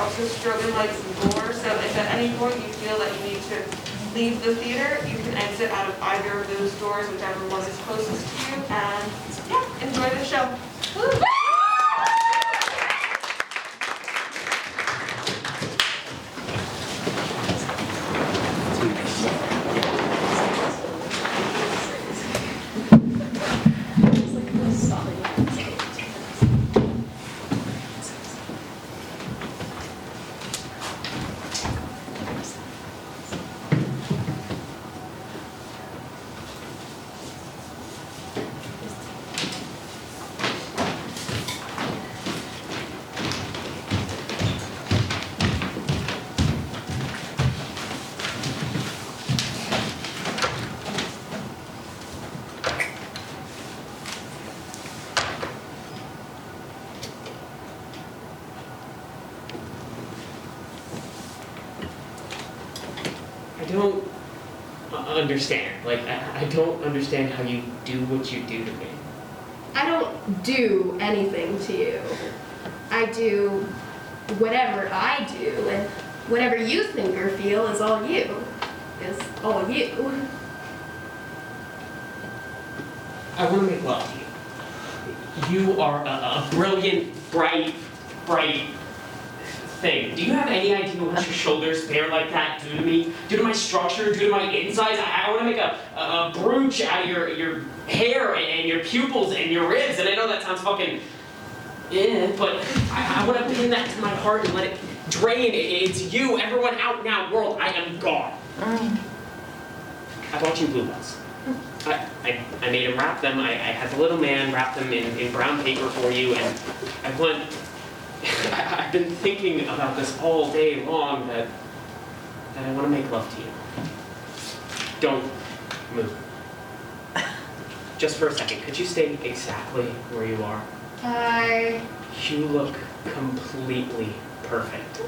also strobe lights and gore, so if at any point you feel that you need to leave the theater, you can exit out of either of those doors, whichever one is closest to you, and yeah, enjoy the show. Woo! I don't understand. Like, I don't understand how you do what you do to me. I don't do anything to you. I do whatever I do, and whatever you think or feel is all you. Is all you. I want to make love to you. You are a brilliant, bright thing. Do you have any idea what your shoulders bare like that do to me? Do to my structure? Do to my insides? I want to make a brooch out of your hair and your pupils and your ribs. And I know that sounds fucking but I want to pin that to my heart and let it drain. It's you. Everyone out now, world. I am gone. I bought you bluebells. I made him wrap them. I had the little man wrap them in brown paper for you, and I've been thinking about this all day long, that I want to make love to you. Don't move. Just for a second, could you stay exactly where you are? You look completely perfect.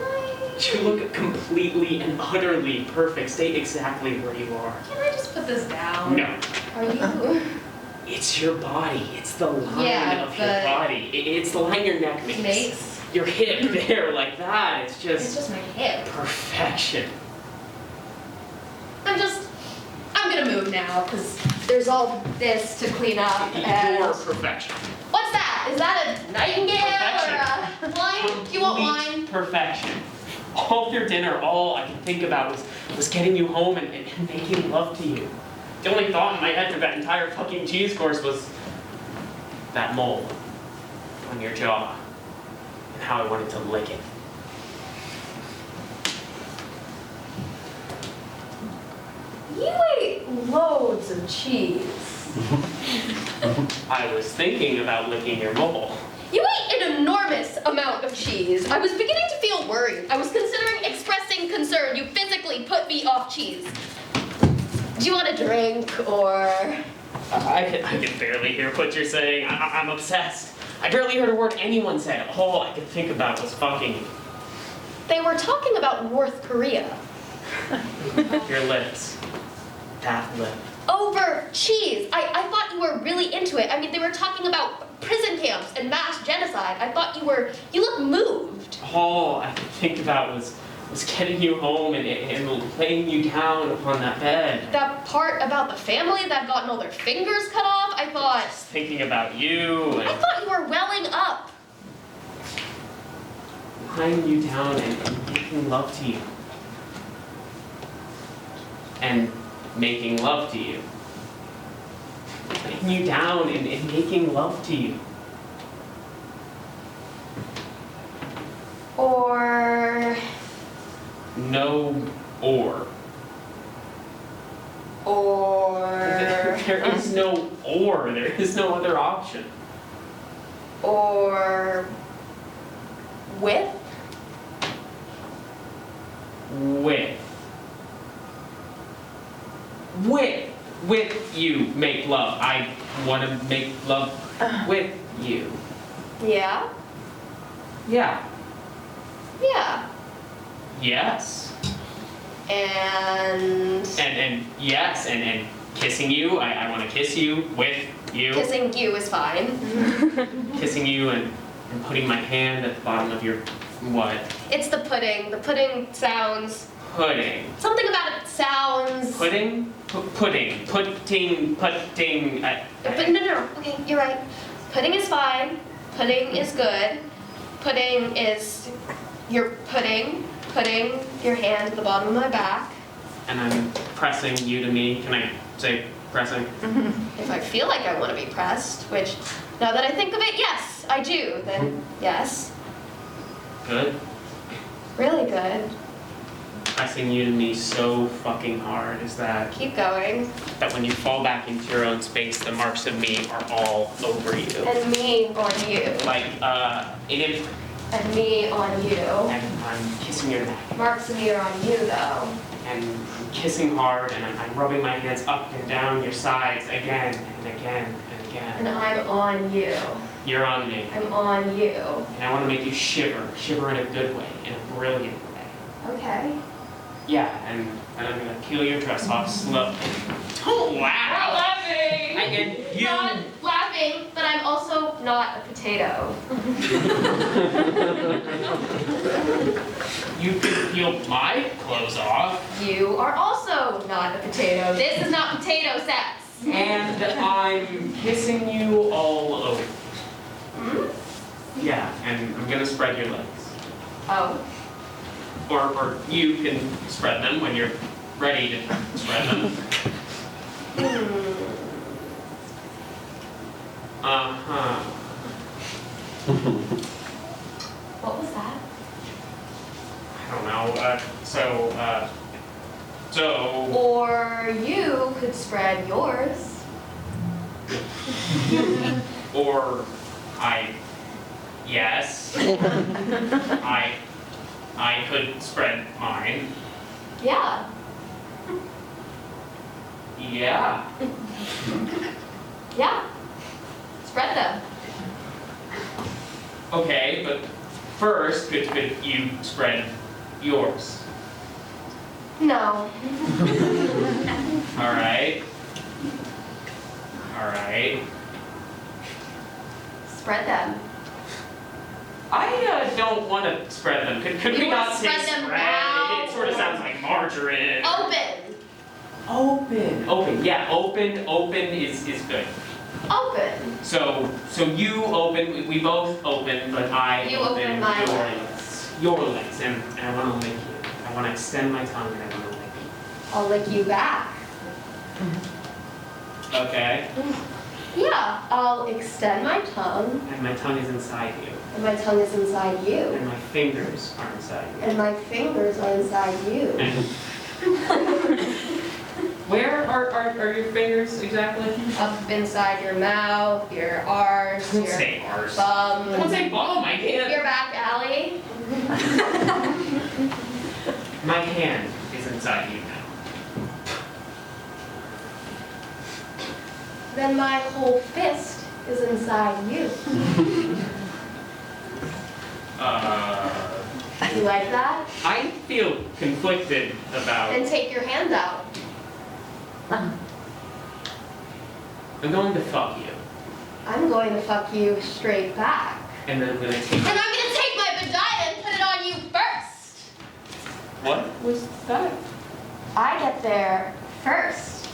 You look completely and utterly perfect. Stay exactly where you are. Can I just put this down? No. Are you? It's your body. It's the line Yeah, of your body. It's the line your neck makes. Your hip there, like that. It's just my hip. Perfection. I'm gonna move now, because there's all this to clean up. And Your perfection. what's that? Is that a nightingale or a wine? Do you want wine? Perfection. All of your dinner, all I could think about was getting you home and making love to you. The only thought in my head through that entire fucking cheese course was that mole on your jaw and how I wanted to lick it. You ate loads of cheese. I was thinking about licking your mole. You ate an enormous amount of cheese. I was beginning to feel worried. I was considering expressing concern. You physically put me off cheese. Do you want a drink, or...? I can barely hear what you're saying. I'm obsessed. I barely heard a word anyone said. All I could think about was fucking you. They were talking about North Korea. Your lips. That lip. Over cheese. I thought you were really into it. I mean, they were talking about prison camps and mass genocide. I thought you looked moved. All I could think about was getting you home and laying you down upon that bed. That part about the family that gotten all their fingers cut off, I thought... Just thinking about you and... I thought you were welling up. Lying you down and making love to you. And making love to you. Laying you down and making love to you. Or... No or. Or... There is no or. There is no other option. Or... With? With you make love. I want to make love with you. Yeah? Yeah. Yeah. Yes. And yes, and kissing you. I want to kiss you with you. kissing you is fine. Kissing you and putting my hand at the bottom of your What? It's the pudding. The pudding sounds... Pudding. Something about it sounds... Pudding? Pudding. Putting. But no. Okay, you're right. Pudding is fine. Pudding is good. Pudding is... You're putting your hand at the bottom of my back. And I'm pressing you to me. Can I say pressing? If I feel like I want to be pressed, which, now that I think of it, yes, I do, then yes. Good. Really good. Pressing you to me so fucking hard is that Keep going. when you fall back into your own space, the marks of me are all over you. And me on you. Like, if... And me on you. And I'm kissing your neck. Marks of me are on you, though. And I'm kissing hard, and I'm rubbing my hands up and down your sides again and again and again. And I'm on you. You're on me. I'm on you. And I want to make you shiver in a good way, in a brilliant way. Okay. Yeah, and I'm gonna peel your dress off slowly. Don't laugh! Not laughing! And you... Not laughing, but I'm also not a potato. You can peel my clothes off. You are also not a potato. This is not potato sex. And I'm kissing you all over. Hmm? Yeah, and I'm gonna spread your legs. Oh. Or you can spread them when you're ready to spread them. Uh-huh. What was that? I don't know, so... Or you could spread yours. Or yes. I could spread mine. Yeah. Yeah. Yeah. Spread them. Okay, but first, could you spread yours? No. Alright. Spread them. I don't want to spread them. Could we You not wanna say spread them spread? now? It sort of sounds like margarine. Open. Open. Yeah, open is good. Open. So you open, we both open, but I You open open my your legs. Your legs, and I want to lick you. I want to extend my tongue and I want to lick you. I'll lick you back. Okay? Yeah, I'll extend my tongue, And my tongue is inside you. and my tongue is inside you, And my fingers are inside you. and my fingers are inside you. And where are your fingers exactly? Up inside your mouth, your arse, Don't your say arse. bum, Don't say bum, I can't. your back alley. My hand is inside you now. Then my whole fist is inside you. You like that? I feel conflicted about... Then take your hand out. I'm going to fuck you. I'm going to fuck you straight back. And then I'm going to take... And I'm going to take my vagina and put it on you first. What was that? I get there first.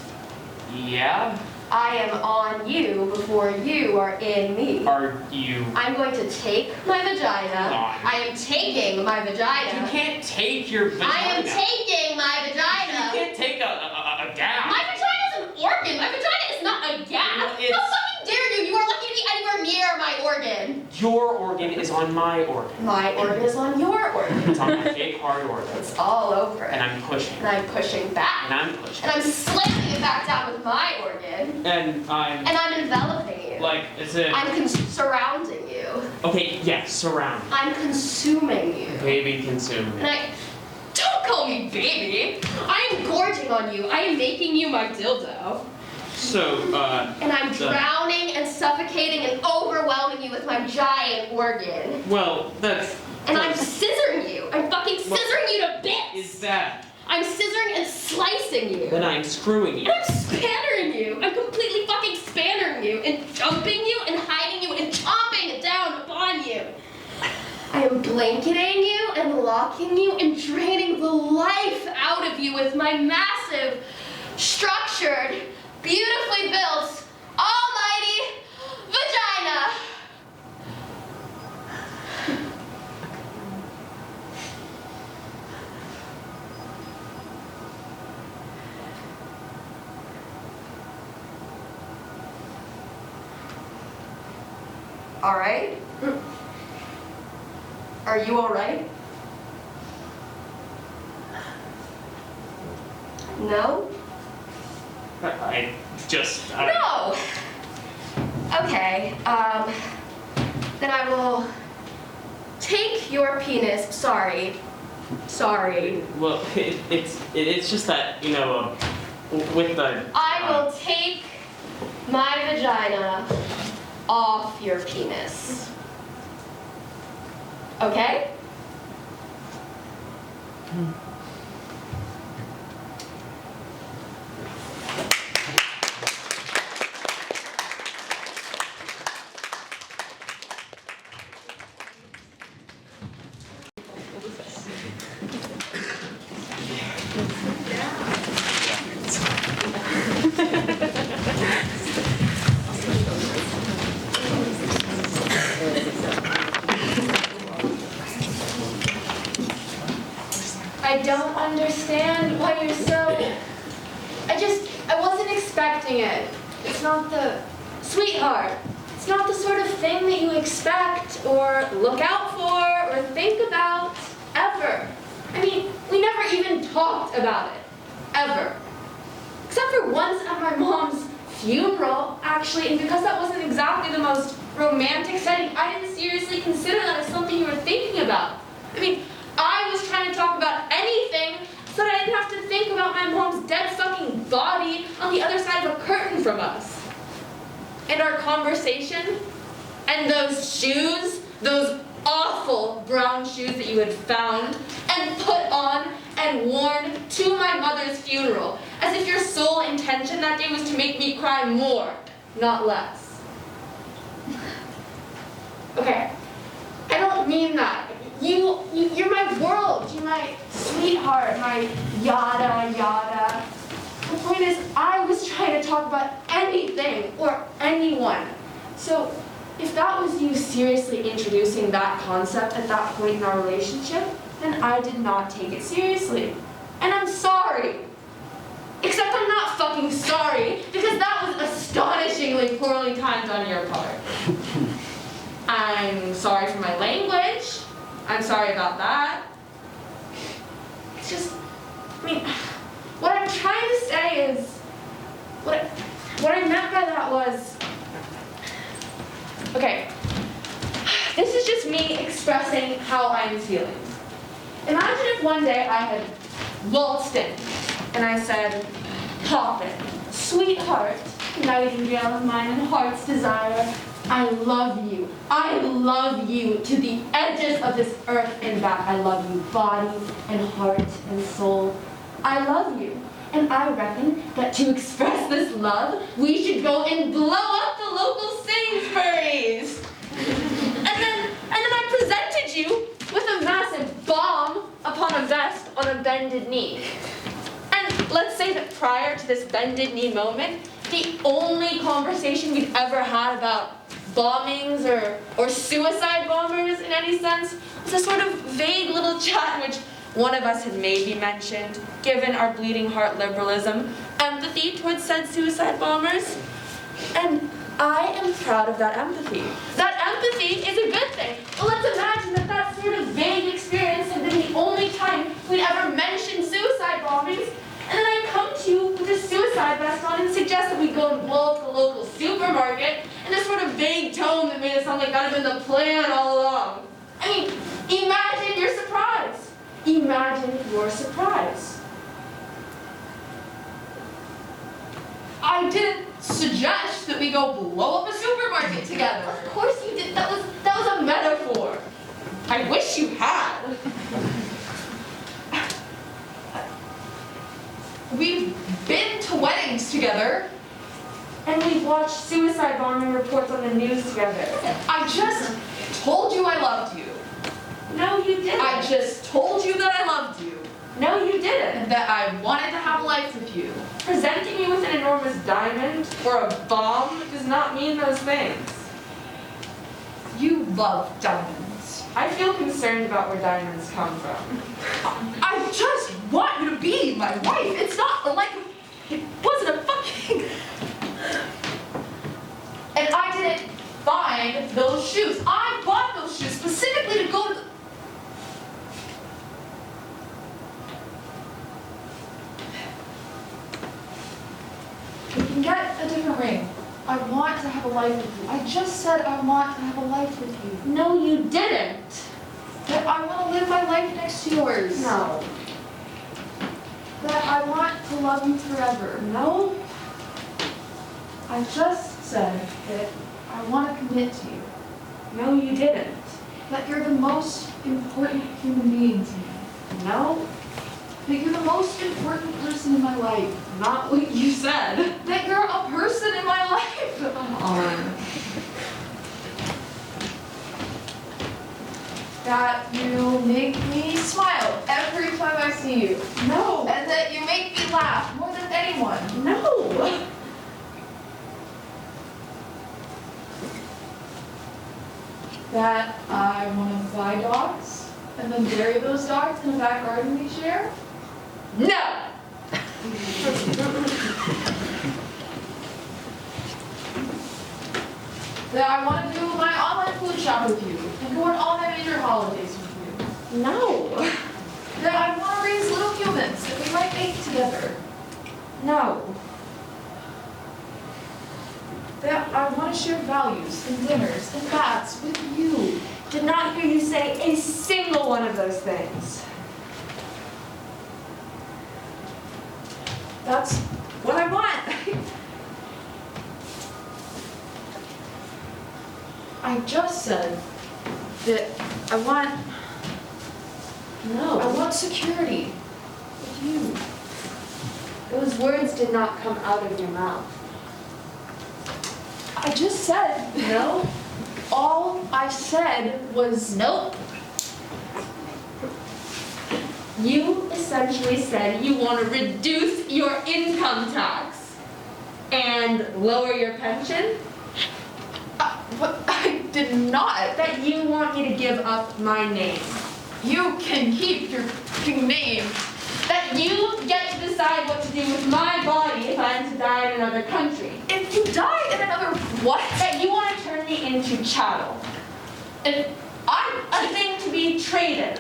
Yeah? I am on you before you are in me. Are you... I'm going to take my vagina. God. I am taking my vagina. You can't take your vagina. I am taking my You vagina. can't take a gap. My vagina is an organ. My vagina is not a gas. Well, it's- How fucking dare you? You are lucky to be anywhere near my organ. Your organ is on my organ. My organ is on your organ. It's on my big hard organ. It's all over it. And I'm pushing. And I'm pushing back. And I'm pushing. And I'm slamming it back down with my organ. And I'm... And I'm enveloping you. Like, is it... I'm surrounding you. Okay, yes, surround. I'm consuming you. Baby consume And me. don't call me baby. I am gorging on you. I am making you my dildo. So, And I'm drowning and suffocating and overwhelming you with my giant organ. well, that's... And I'm scissoring you. I'm fucking scissoring you to bits. Is that... I'm scissoring and slicing you. Then I'm screwing you. And I'm spannering you. I'm completely fucking spannering you and jumping you and hiding you and chomping it down upon you. I am blanketing you and locking you and draining the life out of you with my massive, structured, beautifully built, almighty vagina. All right? Are you all right? No? I just... No! Okay, then I will take your penis, sorry. Well, it's just that, you know, with the... I will take my vagina off your penis. Okay? I don't understand why you're so... I wasn't expecting it. It's not the... Sweetheart, it's not the sort of thing that you expect or look out for or think about, ever. I mean, we never even talked about it, ever. Except for once at my mom's funeral, actually, and because that wasn't exactly the most romantic setting, I didn't seriously consider that as something you were thinking about. I mean, I was trying to talk about anything so that I didn't have to think about my mom's dead fucking body on the other side of a curtain from us. And our conversation, and those shoes, those awful brown shoes that you had found and put on and worn to my mother's funeral, as if your sole intention that day was to make me cry more, not less. Okay, I don't mean that. You're my world, you're my sweetheart, my yada yada. The point is, I was trying to talk about anything or anyone. So, if that was you seriously introducing that concept at that point in our relationship, then I did not take it seriously. And I'm sorry. Except I'm not fucking sorry, because that was astonishingly poorly timed on your part. I'm sorry for my language. I'm sorry about that. It's just, I mean, what I'm trying to say is, what I meant by that was, okay, this is just me expressing how I'm feeling. Imagine if one day I had waltzed in and I said, Poppin', sweetheart, nightingale of mine and heart's desire, I love you. I love you to the edges of this earth and back. I love you body and heart and soul. I love you. And I reckon that to express this love, we should go and blow up the local Sainsbury's. And then I presented you with a massive bomb upon a vest on a bended knee. And let's say that prior to this bended knee moment, the only conversation we've ever had about bombings or suicide bombers in any sense was a sort of vague little chat in which one of us had maybe mentioned, given our bleeding heart liberalism, empathy towards said suicide bombers. And I am proud of that empathy. That empathy is a good thing. But let's imagine that that sort of vague experience had been the only time we'd ever mentioned suicide bombings. And then I come to you with a suicide vest on and suggest that we go and blow up the local supermarket in this sort of vague tone that made it sound like that had been the plan all along. I mean, imagine your surprise. Imagine your surprise. I didn't suggest that we go blow up a supermarket together. Of course you did. That was a metaphor. I wish you had. We've been to weddings together, and we've watched suicide bombing reports on the news together. I just told you I loved you. No, you didn't. I just told you that I loved you No, you didn't. and that I wanted to have a life with you. Presenting me with an enormous diamond or a bomb does not mean those things. You love diamonds. I feel concerned about where diamonds come from. I just want you to be my wife. It's not like it wasn't a fucking. And I didn't find those shoes. I bought those shoes specifically to go to the. We can get a different ring. I want to have a life with you. I just said I want to have a life with you. No, you didn't. That I want to live my life next to yours. No. That I want to love you forever. No? I just said that I want to commit to you. No, you didn't. That you're the most important human being to me. No? That you're the most important person in my life. Not what you said. That you're a person in my life. Come on. That you make me smile every time I see you. No. And that you make me laugh more than anyone. No. That I want to buy dogs and then bury those dogs in a back garden we share. No. That I want to do my online food shop with you and go on all my major holidays with you. No. That I want to raise little humans that we might make together. No. That I want to share values and dinners and baths with you. Did not hear you say a single one of those things. That's what I want. I just said that I want security with you. Those words did not come out of your mouth. I just said no. All I said was nope. You essentially said you want to reduce your income tax and lower your pension. But I did not. That you want me to give up my name. You can keep your fucking name. That you get to decide what to do with my body if I am to die in another country. If you die in another what? That you want to turn me into chattel. And I'm A thing to be traded.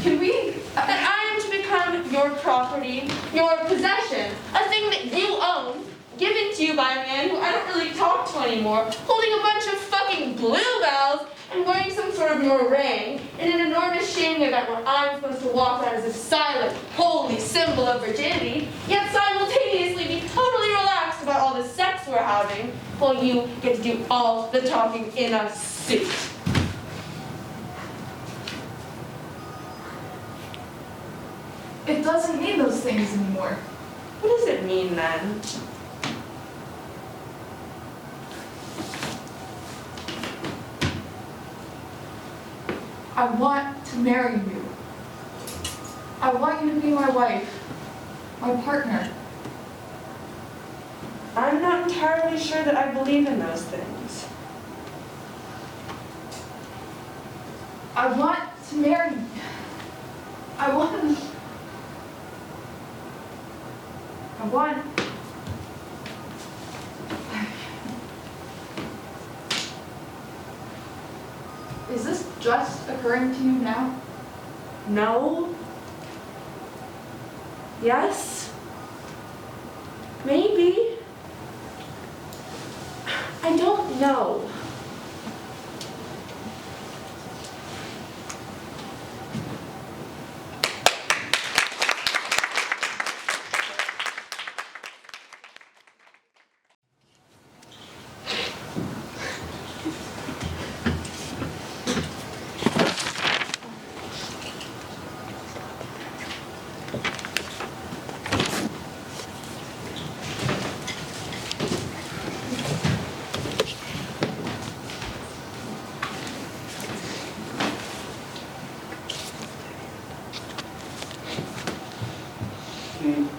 Can we? That I am to become your property, your possession, a thing that you own, given to you by a man who I don't really talk to anymore, holding a bunch of fucking bluebells and wearing some sort of meringue in an enormous shaming event where I'm supposed to walk around as a silent, holy symbol of virginity, yet simultaneously be totally relaxed about all the sex we're having, while you get to do all the talking in a suit. It doesn't mean those things anymore. What does it mean then? I want to marry you. I want you to be my wife, my partner. I'm not entirely sure that I believe in those things. I want to marry you. I want. Is this just occurring to you now? No. Yes. Maybe. I don't know.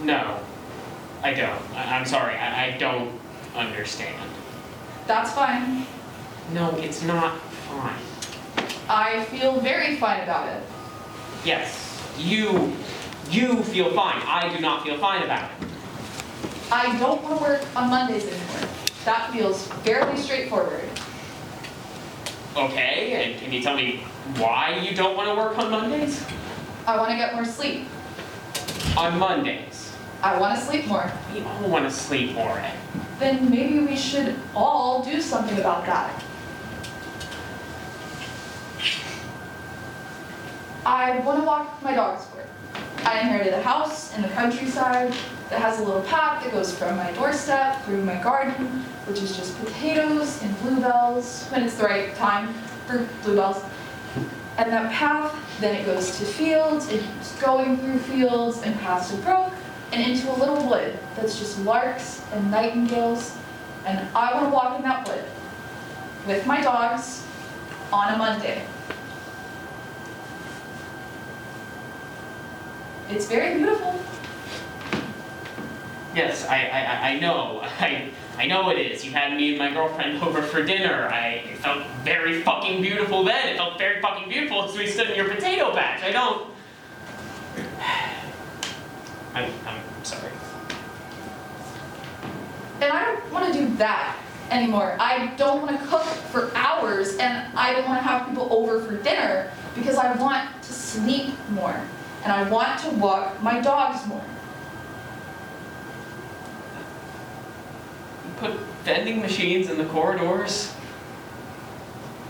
No, I don't. I'm sorry, I don't understand. That's fine. No, it's not fine. I feel very fine about it. Yes, you feel fine. I do not feel fine about it. I don't want to work on Mondays anymore. That feels fairly straightforward. Okay, and can you tell me why you don't want to work on Mondays? I want to get more sleep. On Mondays. I want to sleep more. We all want to sleep more. Then maybe we should all do something about that. I want to walk my dogs to work. I inherited a house in the countryside that has a little path that goes from my doorstep through my garden, which is just potatoes and bluebells when it's the right time for bluebells. And that path, then it goes to fields, and keeps going through fields and past a brook and into a little wood that's just larks and nightingales. And I want to walk in that wood with my dogs on a Monday. It's very beautiful. Yes, I know. I know it is. You had me and my girlfriend over for dinner. It felt very fucking beautiful then. It felt very fucking beautiful as we stood in your potato patch. I don't... I'm sorry. And I don't want to do that anymore. I don't want to cook for hours, and I don't want to have people over for dinner because I want to sleep more. And I want to walk my dogs more. You put vending machines in the corridors.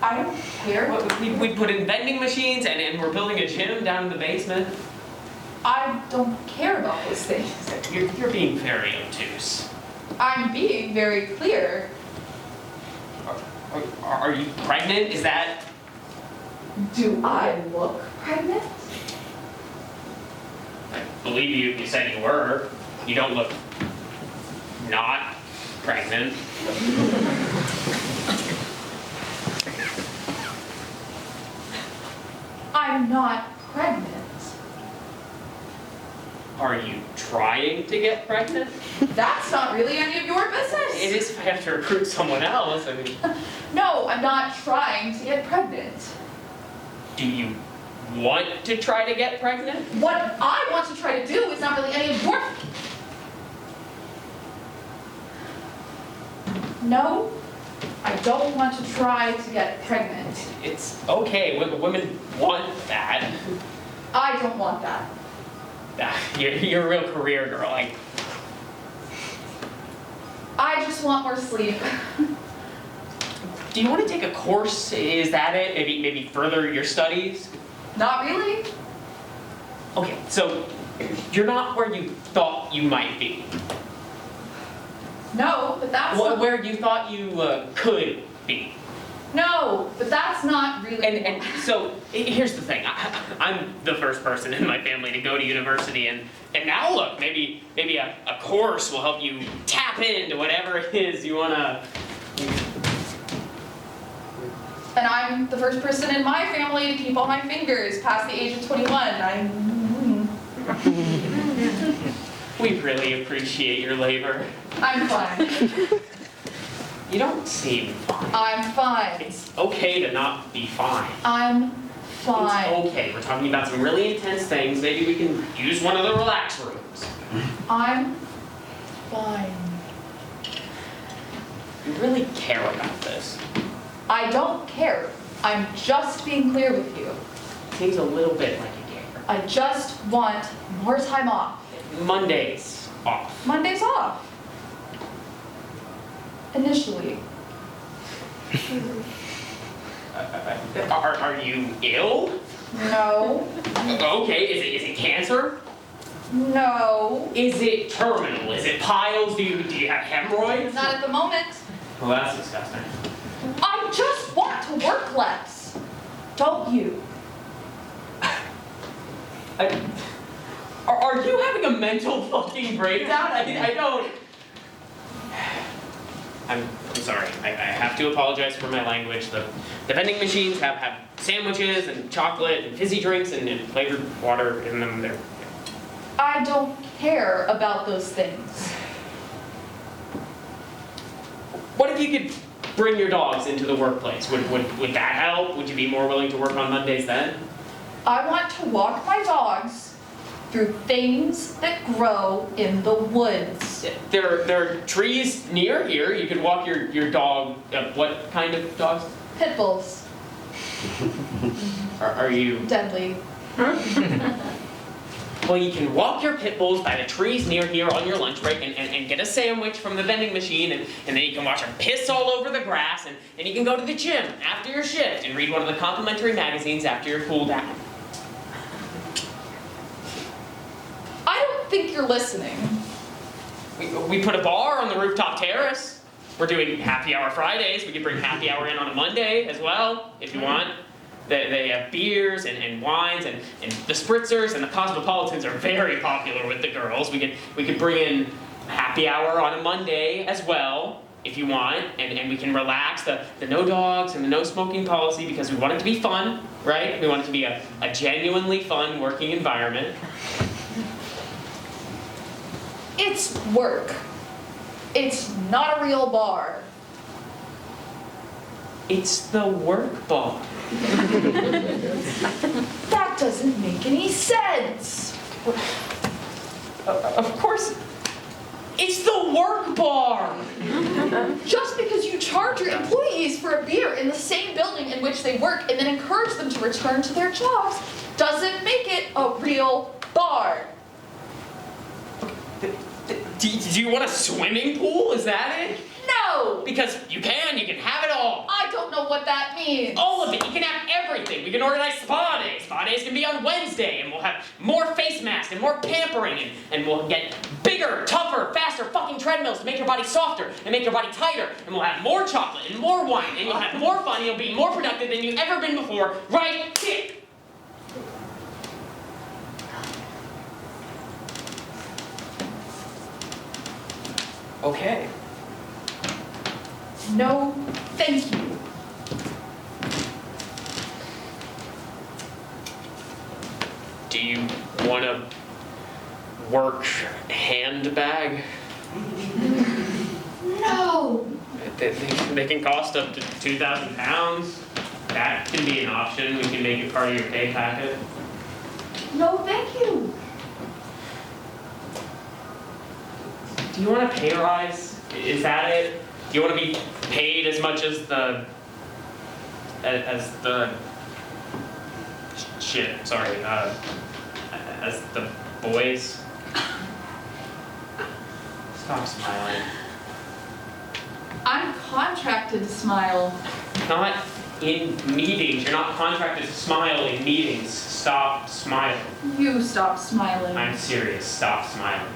I don't care. We put in vending machines and we're building a gym down in the basement. I don't care about those things. You're being very obtuse. I'm being very clear. Are you pregnant? Is that... Do I look pregnant? I believe you said you were. You don't look not pregnant. I'm not pregnant. Are you trying to get pregnant? That's not really any of your business. It is if I have to recruit someone else. I mean, No, I'm not trying to get pregnant. do you want to try to get pregnant? What I want to try to do is not really any of your... No, I don't want to try to get pregnant. It's okay. Women want that. I don't want that. You're a real career girl. I just want more sleep. Do you want to take a course? Is that it? Maybe further your studies? Not really. Okay, so you're not where you thought you might be. No, but that's not... Where you thought you could be. No, but that's not really... And so here's the thing. I'm the first person in my family to go to university, and now look, maybe a course will help you tap into whatever it is you wanna. And I'm the first person in my family to keep all my fingers past the age of 21. We really appreciate your labor. I'm fine. You don't seem fine. I'm fine. It's okay to not be fine. I'm fine. It's okay. We're talking about some really intense things. Maybe we can use one of the relax rooms. I'm fine. You really care about this. I don't care. I'm just being clear with you. Seems a little bit like you care. I just want more time off. Mondays off. Mondays off. Initially. Are you ill? No. Okay, is it cancer? No. Is it terminal? Is it piles? Do you have hemorrhoids? Not at the moment. Well, that's disgusting. I just want to work less. Don't you? Are you having a mental fucking breakdown? I don't... I'm sorry. I have to apologize for my language. The vending machines have sandwiches and chocolate and fizzy drinks and flavored water in them. I don't care about those things. What if you could bring your dogs into the workplace? Would that help? Would you be more willing to work on Mondays then? I want to walk my dogs through things that grow in the woods. There are trees near here. You could walk your dog. What kind of dogs? Pit bulls. Are you? Deadly. Well, you can walk your pit bulls by the trees near here on your lunch break and get a sandwich from the vending machine, and then you can watch them piss all over the grass, and then you can go to the gym after your shift and read one of the complimentary magazines after you're cooled down. I don't think you're listening. We put a bar on the rooftop terrace. We're doing happy hour Fridays. We could bring happy hour in on a Monday as well, if you want. They have beers and wines and the spritzers and the cosmopolitans are very popular with the girls. We could bring in happy hour on a Monday as well, if you want, and we can relax the no dogs and the no smoking policy because we want it to be fun, right? We want it to be a genuinely fun working environment. It's work. It's not a real bar. It's the work bar. That doesn't make any sense. Of course, it's the work bar. Just because you charge your employees for a beer in the same building in which they work and then encourage them to return to their jobs doesn't make it a real bar. Do you want a swimming pool? Is that it? No! Because you can have it all. I don't know what that means. All of it. You can have everything. We can organize spa days. Spa days can be on Wednesday, and we'll have more face masks and more pampering, and we'll get bigger, tougher, faster fucking treadmills to make your body softer and make your body tighter, and we'll have more chocolate and more wine, and you'll have more fun, and you'll be more productive than you've ever been before, right here. Okay. No, thank you. Do you want a work handbag? No! They can cost up to 2,000 pounds. That can be an option. We can make it part of your pay packet. No, thank you. Do you want a pay rise? Is that it? Do you want to be paid as much as the as the boys? Stop smiling. I'm contracted to smile. Not in meetings. You're not contracted to smile in meetings. Stop smiling. You stop smiling. I'm serious. Stop smiling.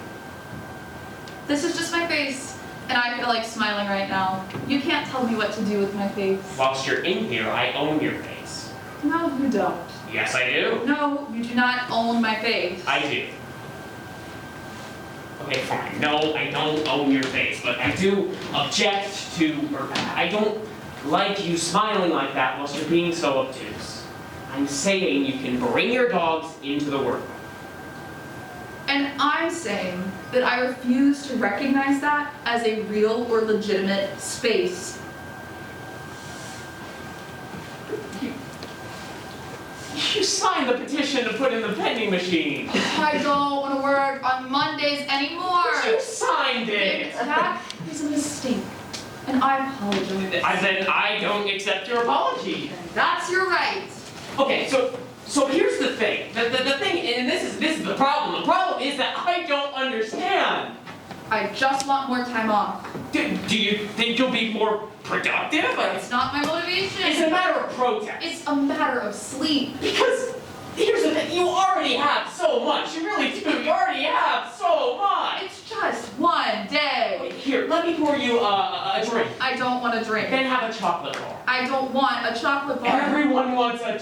This is just my face, and I feel like smiling right now. You can't tell me what to do with my face. Whilst you're in here, I own your face. No, you don't. Yes, I do. No, you do not own my face. I do. Okay, fine. No, I don't own your face, but I do object to, or I don't like you smiling like that whilst you're being so obtuse. I'm saying you can bring your dogs into the work. And I'm saying that I refuse to recognize that as a real or legitimate space. You signed the petition to put in the vending machine. I don't want to work on Mondays anymore. But you signed it. That was a mistake, and I apologize. Then I don't accept your apology. That's your right. Okay, so here's the thing. The thing, and this is the problem. The problem is that I don't understand. I just want more time off. Do you think you'll be more productive? It's not my motivation. It's a matter of protest. It's a matter of sleep. Because here's the thing, you already have so much. You really do. You already have so much. It's just one day. Here, let me pour you a drink. I don't want a drink. Then have a chocolate bar. I don't want a chocolate bar. Everyone wants a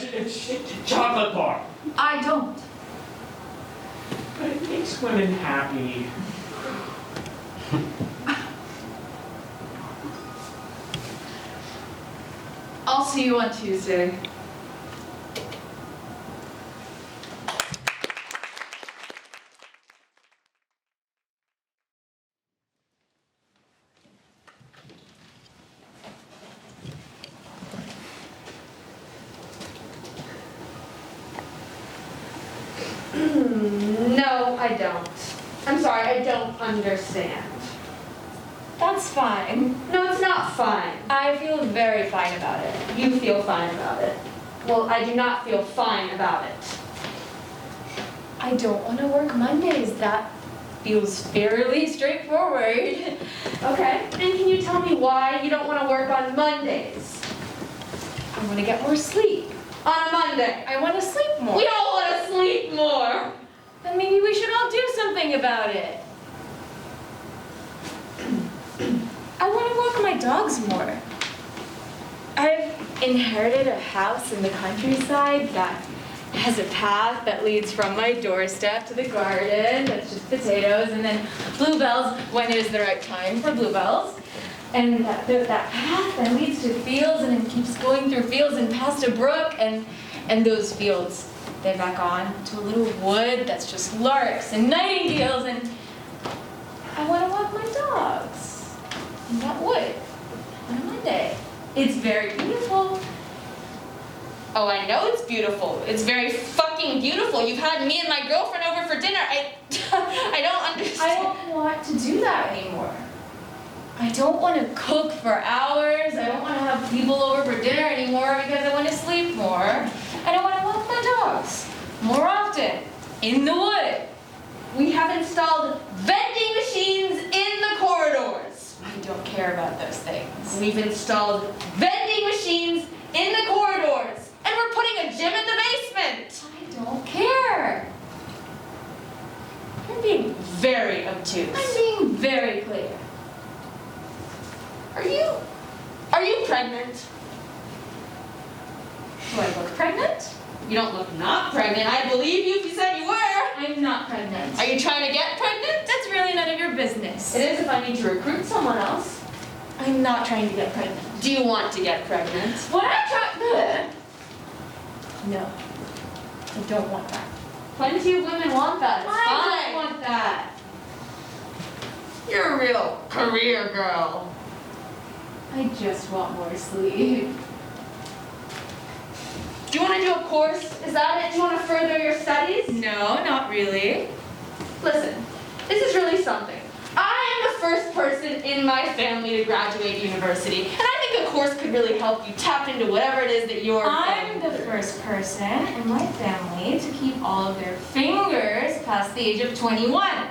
chocolate bar. I don't. But it makes women happy. I'll see you on Tuesday. don't. I'm sorry, I don't understand. That's fine. No, it's not fine. I feel very fine about it. You feel fine about it. Well, I do not feel fine about it. I don't want to work Mondays. That feels fairly straightforward. Okay, and can you tell me why you don't want to work on Mondays? I want to get more sleep. On a Monday? I want to sleep more. We all want to sleep more. Then maybe we should all do something about it. I want to walk my dogs more. I've inherited a house in the countryside that has a path that leads from my doorstep to the garden. That's just potatoes and then bluebells when it is the right time for bluebells. And that path that leads to fields and it keeps going through fields and past a brook and those fields, they back on to a little wood that's just larks and nightingales and I want to walk my dogs in that wood on a Monday. It's very beautiful. Oh, I know it's beautiful. It's very fucking beautiful. You've had me and my girlfriend over for dinner. I don't I understand. don't want to do that anymore. I don't want to cook for hours. I don't want to have people over for dinner anymore because I want to sleep more. And I want to walk my dogs more often in the wood. We have installed vending machines in the corridors. I don't care about those things. We've installed vending machines in the corridors. And we're putting a gym in the basement. I don't care. You're being very obtuse. I'm being very clear. Are you pregnant? Do I look pregnant? You don't look not pregnant. I believe you if you said you were. I'm not pregnant. Are you trying to get pregnant? That's really none of your business. It is if I need to recruit someone else. I'm not trying to get pregnant. Do you want to get pregnant? What I try... No. I don't want that. Plenty of women want that. It's I fine. don't want that. You're a real career girl. I just want more sleep. Do you want to do a course? Is that it? Do you want to further your studies? No, not really. Listen, this is really something. I am the first person in my family to graduate university, and I think a course could really help you tap into whatever it is that you're I'm the first person in my family to keep all of their fingers past the age of 21.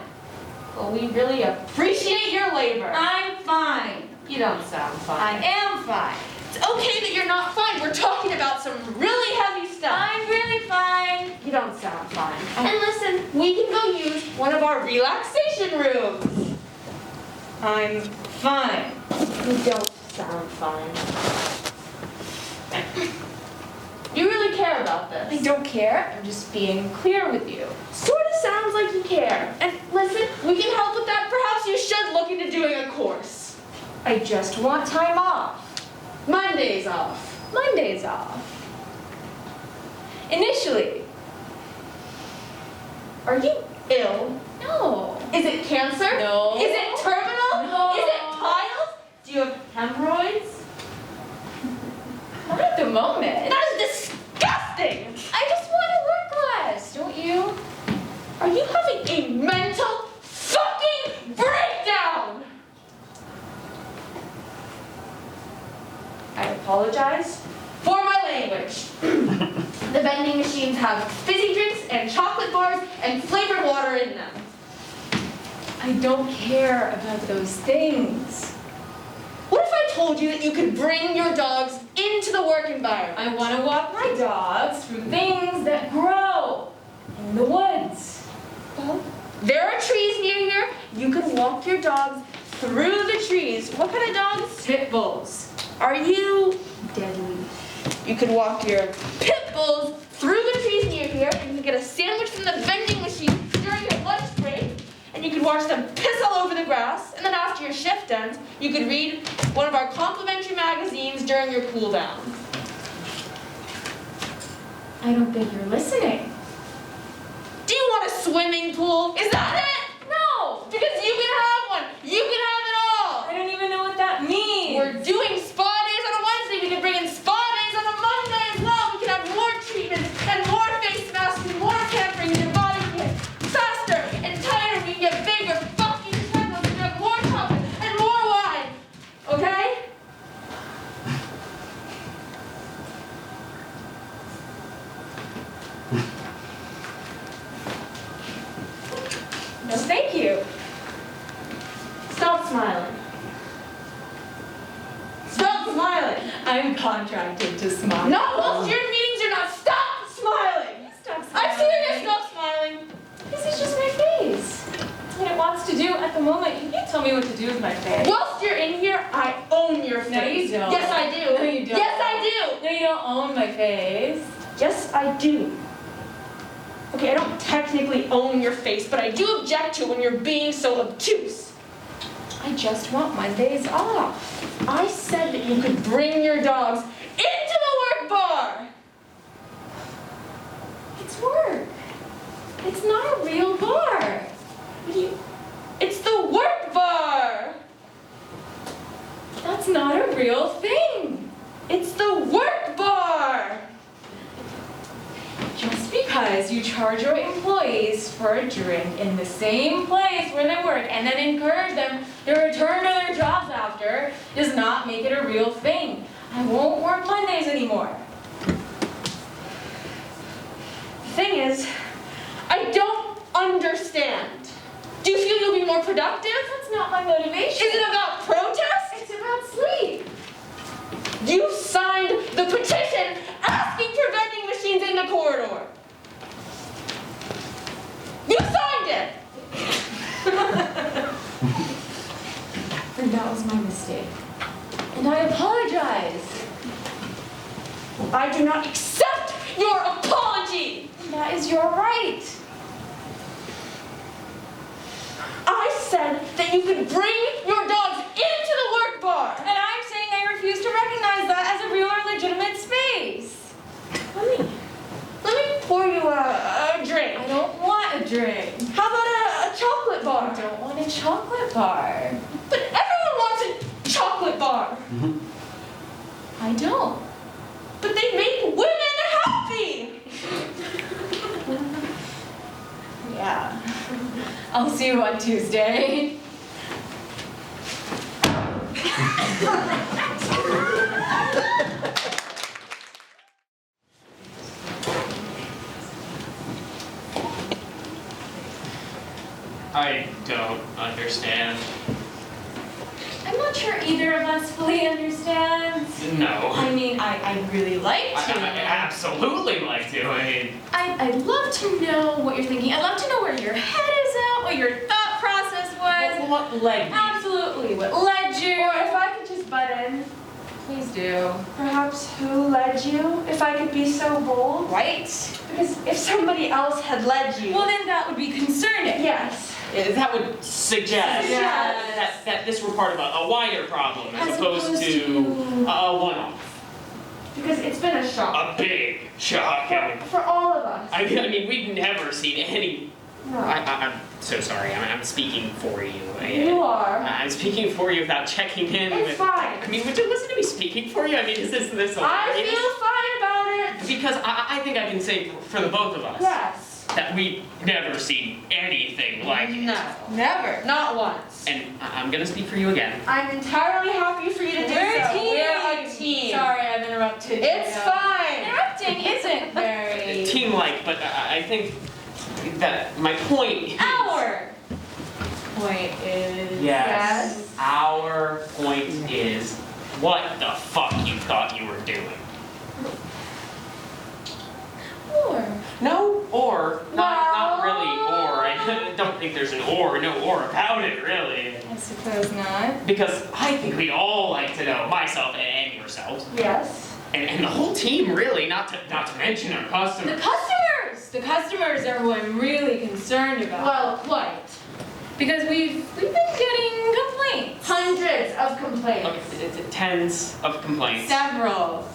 Well, we really appreciate your labor. I'm fine. You don't sound I fine. am fine. It's okay that you're not fine. We're talking about some really heavy stuff. I'm really fine. You don't sound fine. And listen, we can go use one of our relaxation rooms. I'm fine. You don't sound fine. You really care about this. I don't care. I'm just being clear with you. Sort of sounds like you care. And listen, we can help with that. Perhaps you should look into doing a course. I just want time off. Mondays off. Mondays off. Initially. Are you ill? No. Is it cancer? No. Is it terminal? No. Is it piles? Do you have hemorrhoids? Not at the moment. That is disgusting! I just want to work less, don't you? Are you having a mental fucking breakdown? I apologize for my language. The vending machines have fizzy drinks and chocolate bars and flavored water in them. I don't care about those things. What if I told you that you could bring your dogs into the work environment? I want to walk my dogs through things that grow in the woods. Well, there are trees near here. You can walk your dogs through the trees. What kind of dogs? Pit bulls. Are you? Deadly. You could walk your pit bulls through the trees near here, and you can get a sandwich from the vending machine during your lunch break, and you could watch them piss all over the grass, and then after your shift ends, you could read one of our complimentary magazines during your cool down. I don't think you're listening. Do you want a swimming pool? Is that it? No! Because you can have one. You can have it all. I don't even know what that means. We're doing spa days on a Wednesday. We can bring in spa days on a Monday as well. We can have more treatments and more face masks and more pampering. Your body can get faster and smiling. Stop smiling. I'm contracted to smile. No, well, during meetings you're not. Stop smiling. Stop I'm serious, stop smiling. This is just my face. That's what it wants to do at the moment. You can't tell me what to do with my face. Whilst you're in here, I own your face. No, you don't. Yes, I do. No, you don't. Yes, I No, you don't own my face. do. Yes, I do. Okay, I don't technically own your face, but I do object to when you're being so obtuse. I just want Mondays off. I said that you could bring your dogs into the work bar. It's work. It's not a real bar. It's the work bar. That's not a real thing. It's the work bar. Just because you charge your employees for a drink in the same place where they work and then encourage them to return to their jobs after does not make it a real thing. I won't work Mondays anymore. The thing is, I don't understand. Do you feel you'll be more productive? That's not my motivation. Is it about protest? It's about sleep. You signed the petition asking for vending machines in the corridor. You signed it. And that was my mistake. And I apologize. I do not accept your apology. That is your right. I said that you could bring your dogs into the work bar. And I'm saying I refuse to recognize that as a real or legitimate space. Let me pour you a drink. I don't want a drink. How about a chocolate bar? I don't want a chocolate bar. But everyone wants a chocolate bar. I don't. But they make women happy. Yeah. I'll see you on Tuesday. I don't understand. I'm not sure either of us fully understands. No. I mean, I'd really like to. I absolutely like to. I mean, I'd love to know what you're thinking. I'd love to know where your head is at, what your thought process was. what led you? Absolutely, what led you. Or if I could just butt in, Please do. perhaps who led you, if I could be so bold? Right? Because if somebody else had led you. Well, then that would be concerning. Yes. That would suggest Suggest. that this were part of a wider problem as opposed to a one-off. Because it's been a shock. A big shock. For all of us. I mean, we've never seen any. No. I'm so sorry. I'm speaking for you. You are. I'm speaking for you without checking in. It's fine. I mean, would you listen to me speaking for you? I mean, is this hilarious? I feel fine about it. Because I think I can say for the both of us Yes. that we've never seen anything like it. No. Never. Not once. And I'm gonna speak for you again. I'm entirely happy for you to do We're so. a team. We're a team. Sorry, I've interrupted you. It's fine. Interrupting isn't very. Team-like, but I think that my point is. Our point is. Yes. Our point is what the fuck you thought you were doing. Or. No, or. Not really, or. I don't think there's an or, no or about it, really. I suppose not. Because I think we'd all like to know, myself and yourselves, Yes. and the whole team, really, not to mention our The customers. customers! The customers are who I'm really concerned about. Well, quite. Because we've been getting complaints. Hundreds of complaints. Okay, it's tens of complaints. Several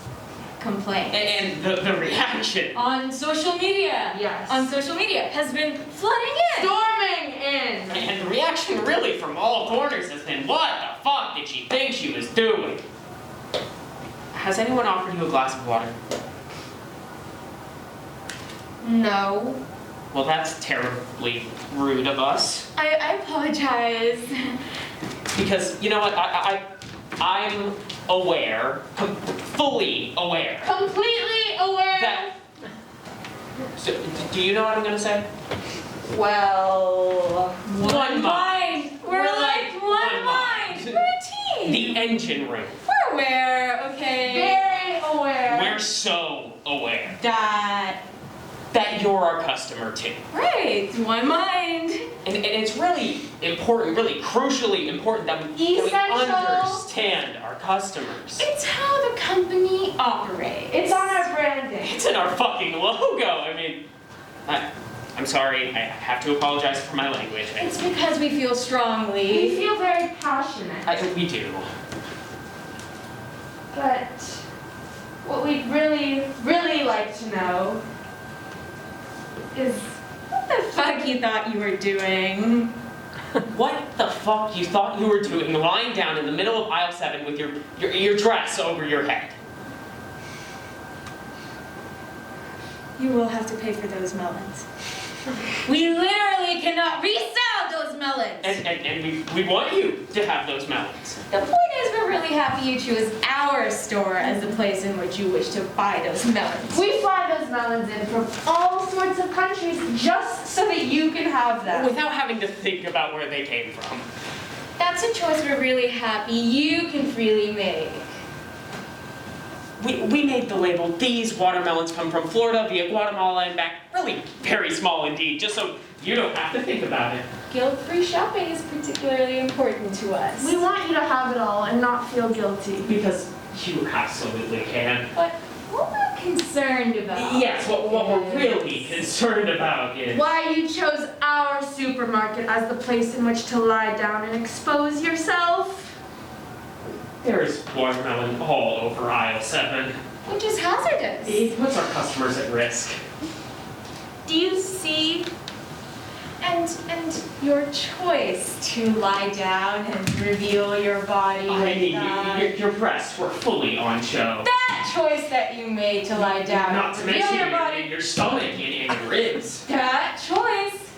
complaints. And the reaction. On social media. Yes. On social media has been flooding in. Storming in. And the reaction really from all corners has been, what the fuck did she think she was doing? Has anyone offered you a glass of water? No. Well, that's terribly rude of us. I apologize. Because, you know what, I'm aware, fully aware, Completely aware. that... So, do you know what I'm gonna say? Well. One mind. We're like one mind. engine room. We're aware, okay? Very aware. We're so aware That. that you're our customer too. Right, one mind. And it's really important, really crucially important that we Essential. understand our customers. It's how the company operates. It's on our branding. It's in our fucking logo. I mean, I'm sorry, I have to apologize for my language. It's because we feel We strongly. feel very passionate. We do. But what we'd really, really like to know is What the fuck you thought you were doing? What the fuck you thought you were doing lying down in the middle of aisle 7 with your dress over your head? You will have to pay for those melons. We literally cannot resell those melons. And we want you to have those melons. The point is, we're really happy you choose our store as the place in which you wish to buy those melons. we fly those melons in from all sorts of countries just so that you can have them. Without having to think about where they came from. That's a choice we're really happy you can freely make. We made the label, these watermelons come from Florida via Guatemala and back, really very small indeed, just so you don't have to think about it. Guilt-free shopping is particularly important to us. We want you to have it all and not feel guilty. Because you absolutely can. But what we're concerned about. Yes, what we're really concerned about is... Why you chose our supermarket as the place in which to lie down and expose yourself? There is watermelon all over aisle 7. Which is hazardous. It puts our customers at risk. Do you see? And your choice to lie down and reveal your body I like mean, that. your breasts were fully on show. That choice that you made to lie down Not and to reveal mention your your, body. your stomach and your ribs. That choice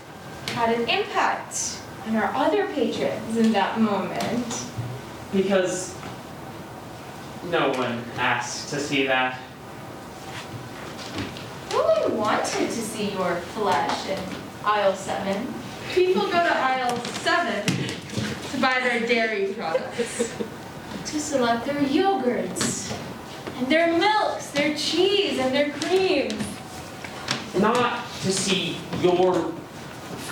had an impact on our other patrons in that moment. Because no one asked to see that. No one wanted to see your flesh in aisle 7. People go to aisle 7 to buy their dairy products. To select their yogurts, and their milks, their cheese, and their creams. Not to see your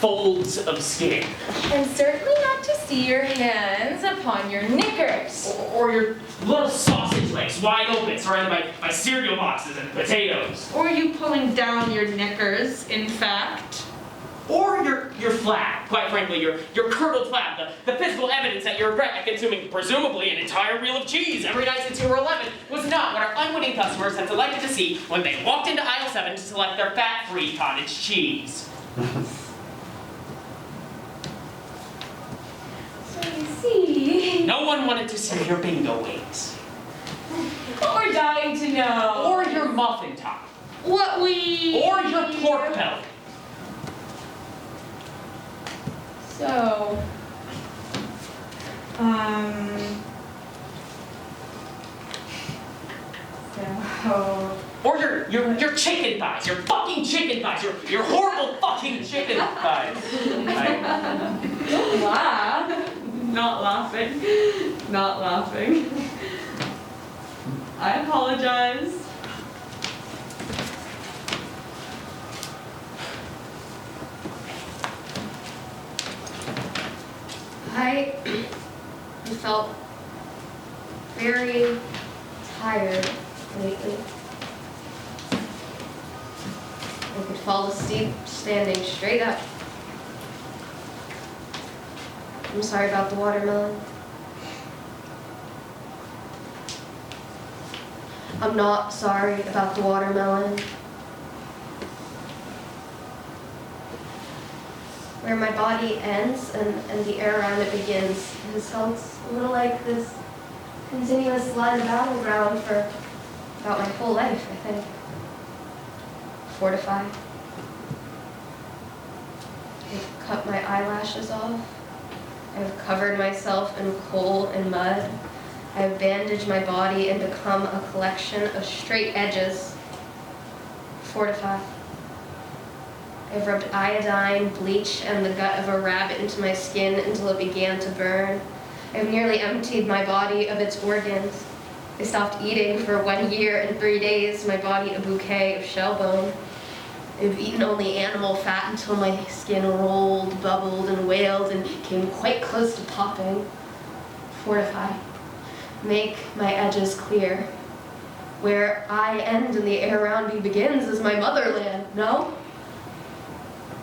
folds of skin. And certainly not to see your hands upon your knickers. Or your little sausage legs wide open, surrounded by cereal boxes and potatoes. Or you pulling down your knickers, in fact. Or your flap, quite frankly, your curdled flap, the physical evidence that you regret at consuming presumably an entire reel of cheese every night since you were 11 was not what our unwitting customers had selected to see when they walked into aisle 7 to select their fat-free cottage cheese. So you see, No one wanted to see your bingo wings. what we're dying to know. Or your muffin top. What we... Or your pork belly. So, so, Or your chicken thighs, your fucking chicken thighs, your horrible fucking chicken thighs. don't laugh. Not laughing. Not laughing. I apologize. I felt very tired lately. I could fall asleep standing straight up. I'm sorry about the watermelon. I'm not sorry about the watermelon. Where my body ends and the air around it begins. It sounds a little like this continuous line of battleground for about my whole life, I think. Fortified. I've cut my eyelashes off. I've covered myself in coal and mud. I've bandaged my body and become a collection of straight edges. Fortified. I've rubbed iodine, bleach, and the gut of a rabbit into my skin until it began to burn. I've nearly emptied my body of its organs. I stopped eating for 1 year and 3 days, my body a bouquet of shell bone. I've eaten only animal fat until my skin rolled, bubbled, and wailed, and came quite close to popping. Fortify. Make my edges clear. Where I end and the air around me begins is my motherland, no?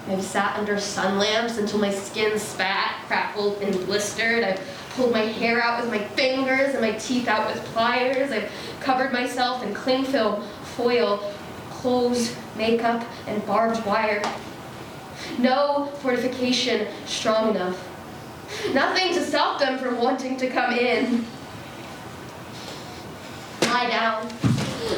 I've sat under sun lamps until my skin spat, crackled, and blistered. I've pulled my hair out with my fingers and my teeth out with pliers. I've covered myself in cling film, foil, clothes, makeup, and barbed wire. No fortification strong enough. Nothing to stop them from wanting to come in.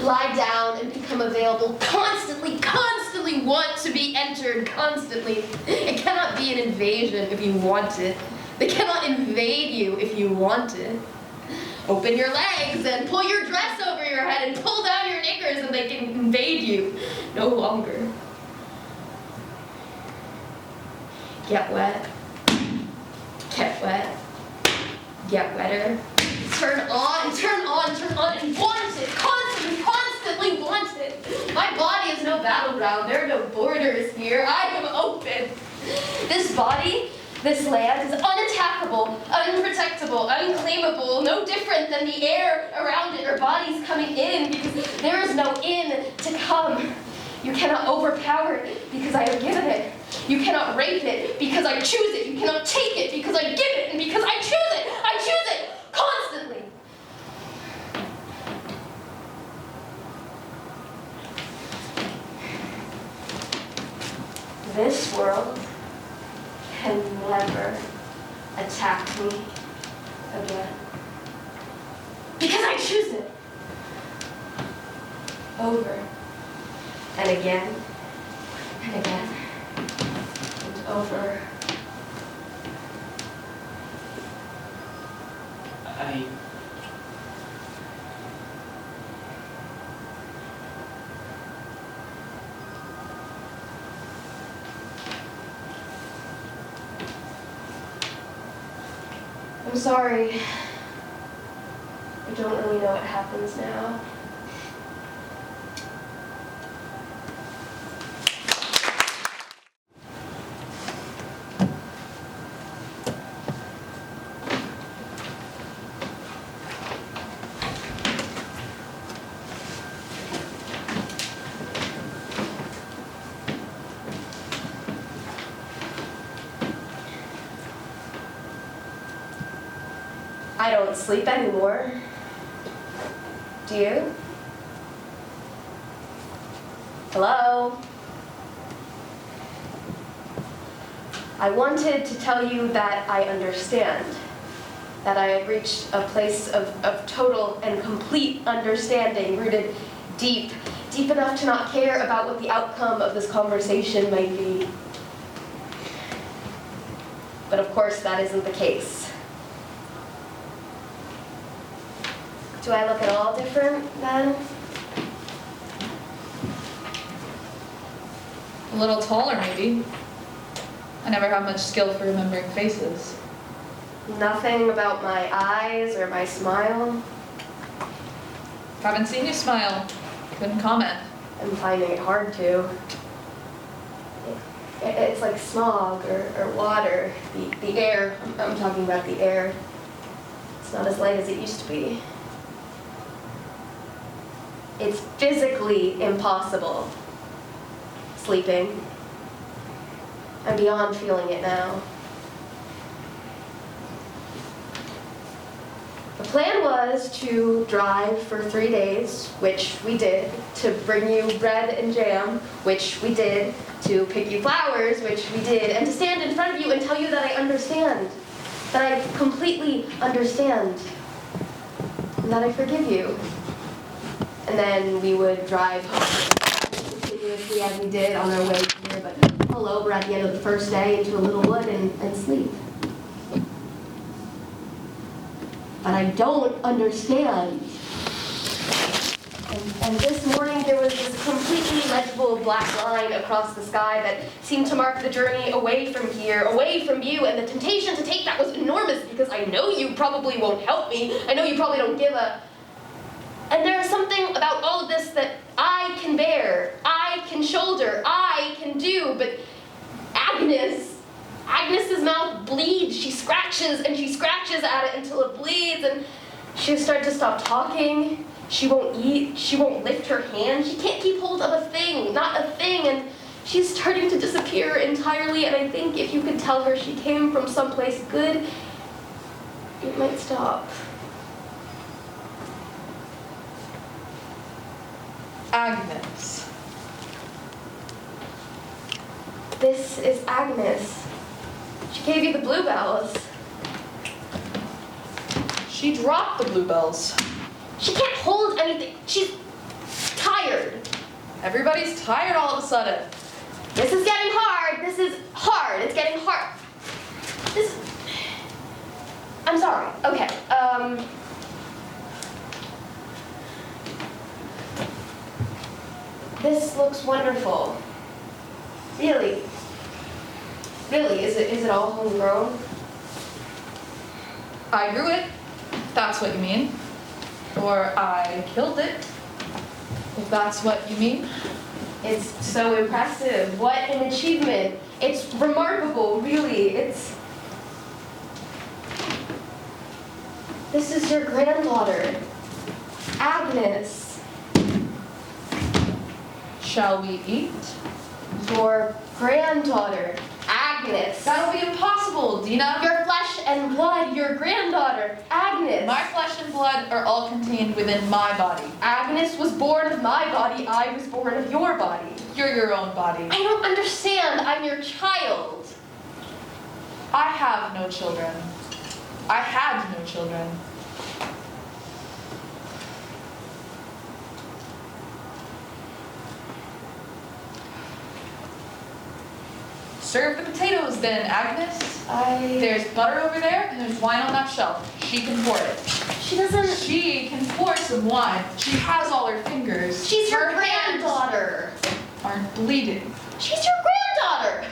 Lie down and become available constantly want to be entered constantly. It cannot be an invasion if you want it. They cannot invade you if you want it. Open your legs and pull your dress over your head and pull down your knickers and they can invade you no longer. Get wet. Get wet. Get wetter. Turn on and want it. Constantly want it. My body is no battleground. There are no borders here. I am open. This body, this land is unattackable, unprotectable, unclaimable, no different than the air around it or bodies coming in because there is no in to come. You cannot overpower it because I have given it. You cannot rape it because I choose it. You cannot take it because I give it and because I choose it. I choose it constantly. This world can never attack me again. Because I choose it. Over and again and again and over. I'm sorry. I don't really know what happens now. I don't sleep anymore. Do you? Hello? I wanted to tell you that I understand, that I have reached a place of total and complete understanding, rooted deep enough to not care about what the outcome of this conversation might be. But of course, that isn't the case. Do I look at all different then? A little taller, maybe. I never have much skill for remembering faces. Nothing about my eyes or my smile. Haven't seen you smile. Couldn't comment. I'm finding it hard to. It's like smog or water. The air, I'm talking about the air. It's not as light as it used to be. It's physically impossible. Sleeping. I'm beyond feeling it now. The plan was to drive for 3 days, which we did, to bring you bread and jam, which we did, to pick you flowers, which we did, and to stand in front of you and tell you that I understand, that I completely understand, and that I forgive you. And then we would drive home continuously as we did on our way here, but pull over at the end of the first day into a little wood and sleep. But I don't understand. And this morning there was this completely legible black line across the sky that seemed to mark the journey away from here, away from you, and the temptation to take that was enormous because I know you probably won't help me. I know you probably don't give a... And there is something about all of this that I can bear, I can shoulder, I can do, but Agnes's mouth bleeds. She scratches and she scratches at it until it bleeds, and she'll start to stop talking. She won't eat, she won't lift her hand. She can't keep hold of a thing, not a thing, and she's starting to disappear entirely, and I think if you could tell her she came from someplace good, it might stop. Agnes. This is Agnes. She gave you the bluebells. She dropped the bluebells. She can't hold anything. She's tired. Everybody's tired all of a sudden. This is getting hard. This is hard. It's getting hard. This... I'm sorry. Okay. This looks wonderful. Really? Really? Is it all homegrown? I grew it, if that's what you mean. Or I killed it, if that's what you mean. It's so impressive. What an achievement. It's remarkable, really. This is your granddaughter, Agnes. Shall we eat? Your granddaughter, Agnes. That'll be impossible, Dina. Your flesh and blood, your granddaughter, Agnes. My flesh and blood are all contained within my body. Agnes was born of my body. I was born of your body. You're your own body. I don't understand. I'm your child. I have no children. I had no children. Serve the potatoes then, Agnes. There's butter over there and there's wine on that shelf. She can pour it. She doesn't... She can pour some wine. She has all her fingers. She's your Her hands granddaughter. aren't bleeding. She's your granddaughter.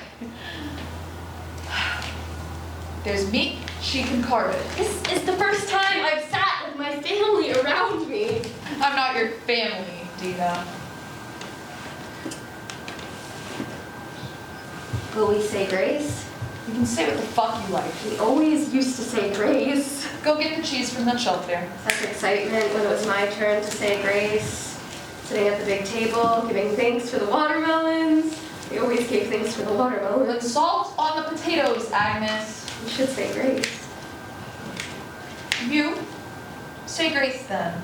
There's meat. She can carve it. This is the first time I've sat with my family around me. I'm not your family, Dina. Will we say grace? You can say what the fuck you like. We always used to say grace. Go get the cheese from that shelf there. Such excitement when it was my turn to say grace. Sitting at the big table, giving thanks for the watermelons. We always gave thanks for the watermelons. Put salt on the potatoes, Agnes. We should say grace. You say grace then.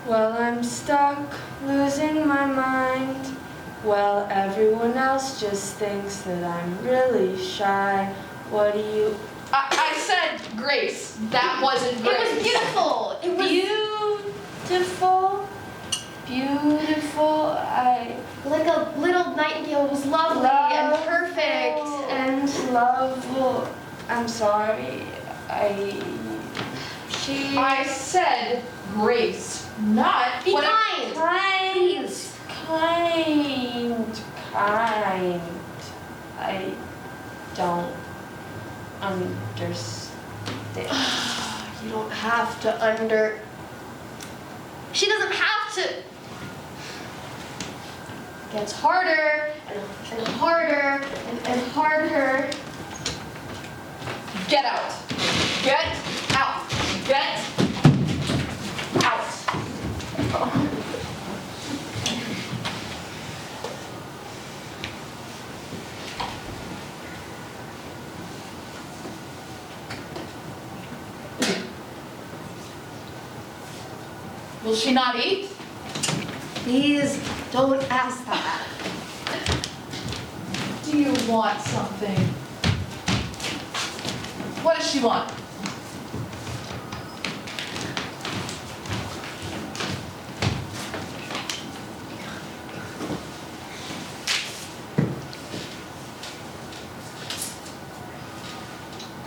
Well, I'm stuck, losing my mind. Well, everyone else just thinks that I'm really shy. What do you... I said grace. That wasn't grace. It was beautiful. It was Beautiful. Beautiful. like a little nightingale. It was lovely and perfect and Lovely. I'm sorry. I said grace, not be what kind. Please. Kind. I don't understand. You don't have to She doesn't have to. It gets harder and harder and harder. Get out. Get out. Get out. Will she not eat? Please don't ask that. Do you want something? What does she want?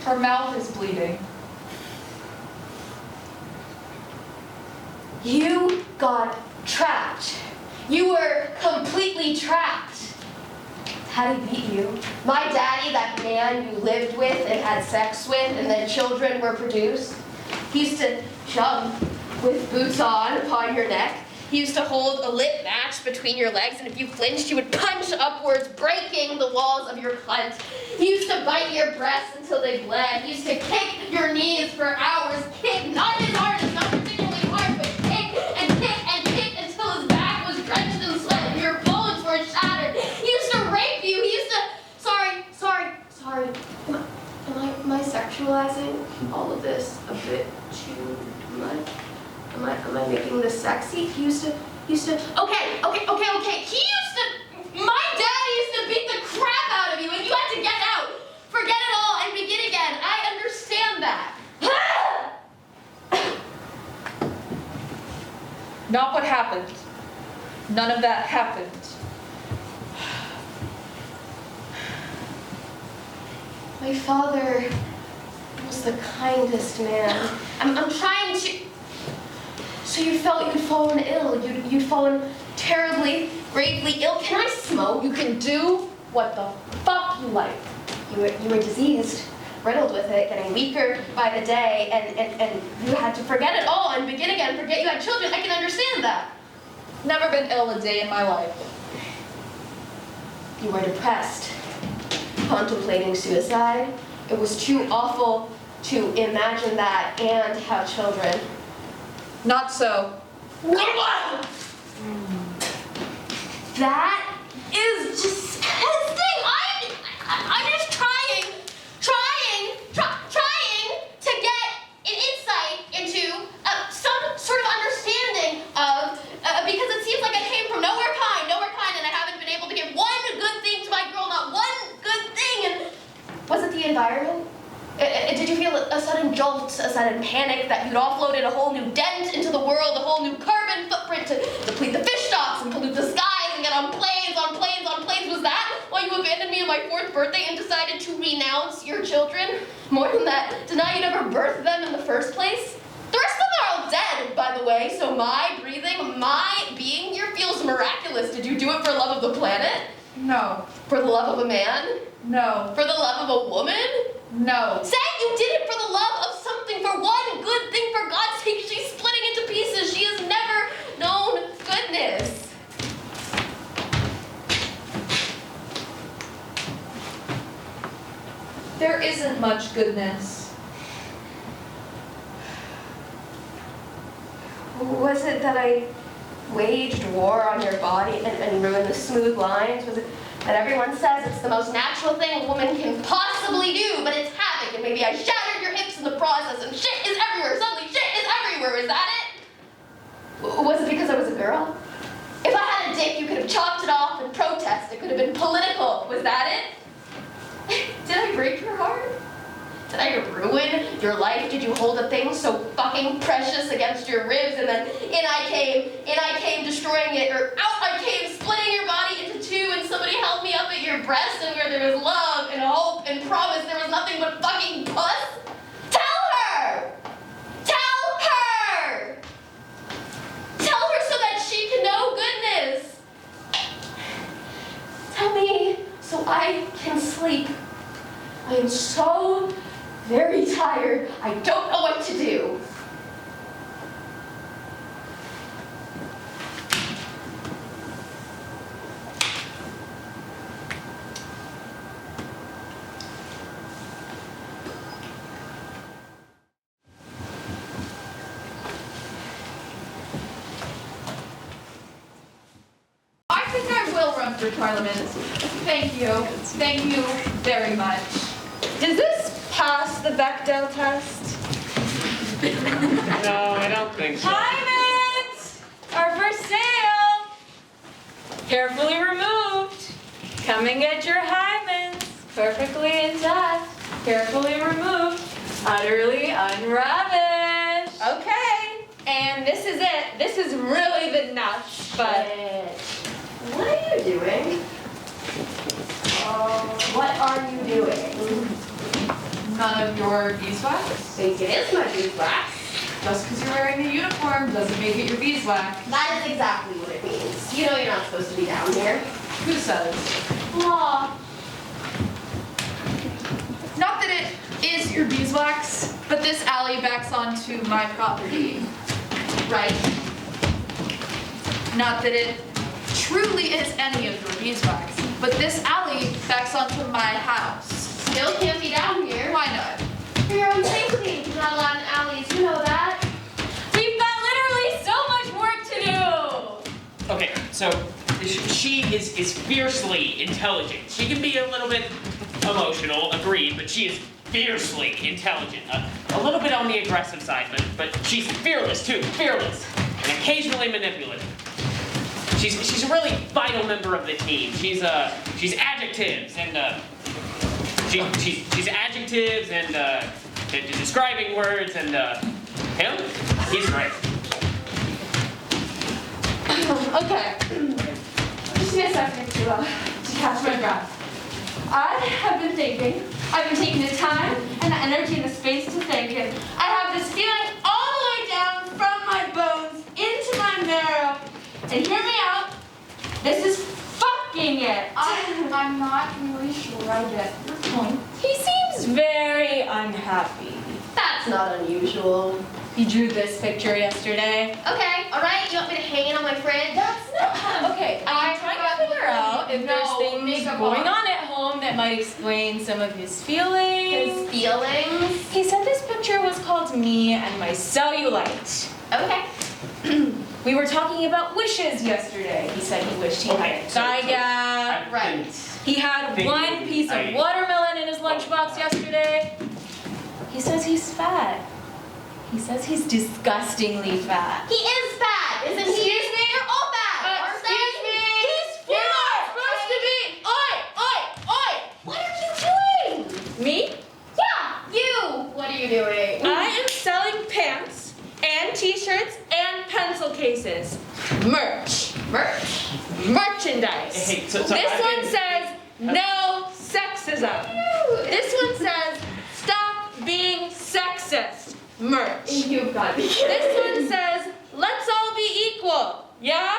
Her mouth is bleeding. You got trapped. You were completely trapped. How did he beat you? My daddy, that man you lived with and had sex with and then children were produced, he used to jump with boots on upon your neck. He used to hold a lit match between your legs, and if you flinched, he would punch upwards, breaking the walls of your cunt. He used to bite your breasts until they bled. He used to kick your knees for hours, kick, not as hard, not particularly hard, but kick until his back was drenched in sweat and your bones were shattered. He used to rape you. He used to, sorry. Am I sexualizing all of this a bit too much? Am I making this sexy? He used to, okay. My dad used to beat the crap out of you and you had to get out. Forget it all and begin again. I understand that. Not what happened. None of that happened. My father was the kindest man. I'm trying to... So you felt you'd fallen ill. You'd fallen terribly, gravely ill. Can I smoke? You can do what the fuck you like. You were diseased, riddled with it, getting weaker by the day, and you had to forget it all and begin again, forget you had children. I can understand that. Never been ill a day in my life. You were depressed, contemplating suicide. It was too awful to imagine that and have children. Not so. That is disgusting. I'm just trying to get an insight into some sort of understanding of, because it seems like I came from nowhere kind, and I haven't been able to give one good thing to my girl, not one good thing. And was it the environment? Did you feel a sudden jolt, a sudden panic that you'd offloaded a whole new dent into the world, a whole new carbon footprint to deplete the fish stocks and pollute the skies and get on planes? Was that why you abandoned me on my 4th birthday and decided to renounce your children? More than that, deny you never birthed them in the first place? The rest of them are all dead, by the way, so my breathing, my being here feels miraculous. Did you do it for love of the planet? No. For the love of a man? No. For the love of a woman? No. Say you did it for the love of something, for one good thing, for God's sake. She's splitting into pieces. She has never known goodness. There isn't much goodness. Was it that I waged war on your body and ruined the smooth lines? Was it that everyone says it's the most natural thing a woman can possibly do, but it's havoc, and maybe I shattered your hips in the process, and shit is everywhere. Suddenly shit is everywhere. Is that it? Was it because I was a girl? If I had a dick, you could have chopped it off and protest. It could have been political. Was that it? Did I break your heart? Did I ruin your life? Did you hold a thing so fucking precious against your ribs, and then in I came destroying it, or out I came splitting your body into two, and somebody held me up at your breast, and where there was love and hope and promise, there was nothing but fucking puss? Tell her! Tell her! Tell her so that she can know goodness! Tell me so I can sleep. I am so very tired. I don't know what to do. I think I will run for Parliament. Thank you. Thank you very much. Does this pass the Bechdel test? No, I don't think so. Hymens are for sale. Carefully removed. Come and get your hymens. Perfectly intact. Carefully removed. Utterly unravished. Okay. And this is it. This is really the nuts, but... What are you doing? What are you doing? none of your beeswax? Think it is my beeswax. Just because you're wearing a uniform doesn't make it your beeswax. That is exactly what it means. You know you're not supposed to be down here. Who says? Aw. Not that it is your beeswax, but this alley backs onto my property. Right. Not that it truly is any of your beeswax, but this alley backs onto my house. Still can't be down here. Why not? For your own safety. You're not allowed in alleys. You know that. We've got literally so much work to do! Okay, so she is fiercely intelligent. She can be a little bit emotional, agreed, but she is fiercely intelligent. A little bit on the aggressive side, but she's fearless too, fearless, and occasionally manipulative. She's a really vital member of the team. She's adjectives and she's adjectives and describing words and him, he's great. Okay. Just give me a second to catch my breath. I have been thinking. I've been taking the time and the energy and the space to think, and I have this feeling all the way down from my bones into my marrow. And hear me out. This is fucking it. I'm not really sure I get your point. He seems very unhappy. That's not unusual. He drew this picture yesterday. Okay, alright. You want me to hang it on my fridge? That's not. Okay, I'm trying to figure out if there's things going on at home that might explain some of his feelings. His feelings. He said this picture was called Me and My Cellulite. Okay. We were talking about wishes yesterday. He said he wished he had a thigh gap. I've Right. been He had thinking one piece of watermelon in his lunchbox yesterday. He says he's fat. He says he's disgustingly fat. He is fat, isn't he? Excuse me? You're all fat, aren't they? Excuse me. He's You're not supposed to be. Oi, oi, oi. What are you doing? Me? Yeah, you. What are you doing? I am selling pants and t-shirts and pencil cases. Merch. Merch. Merchandise. Hey, so This I've one been- says no sexism. This one says stop being sexist. Merch. You've got to be kidding. This one says let's all be equal. Yeah?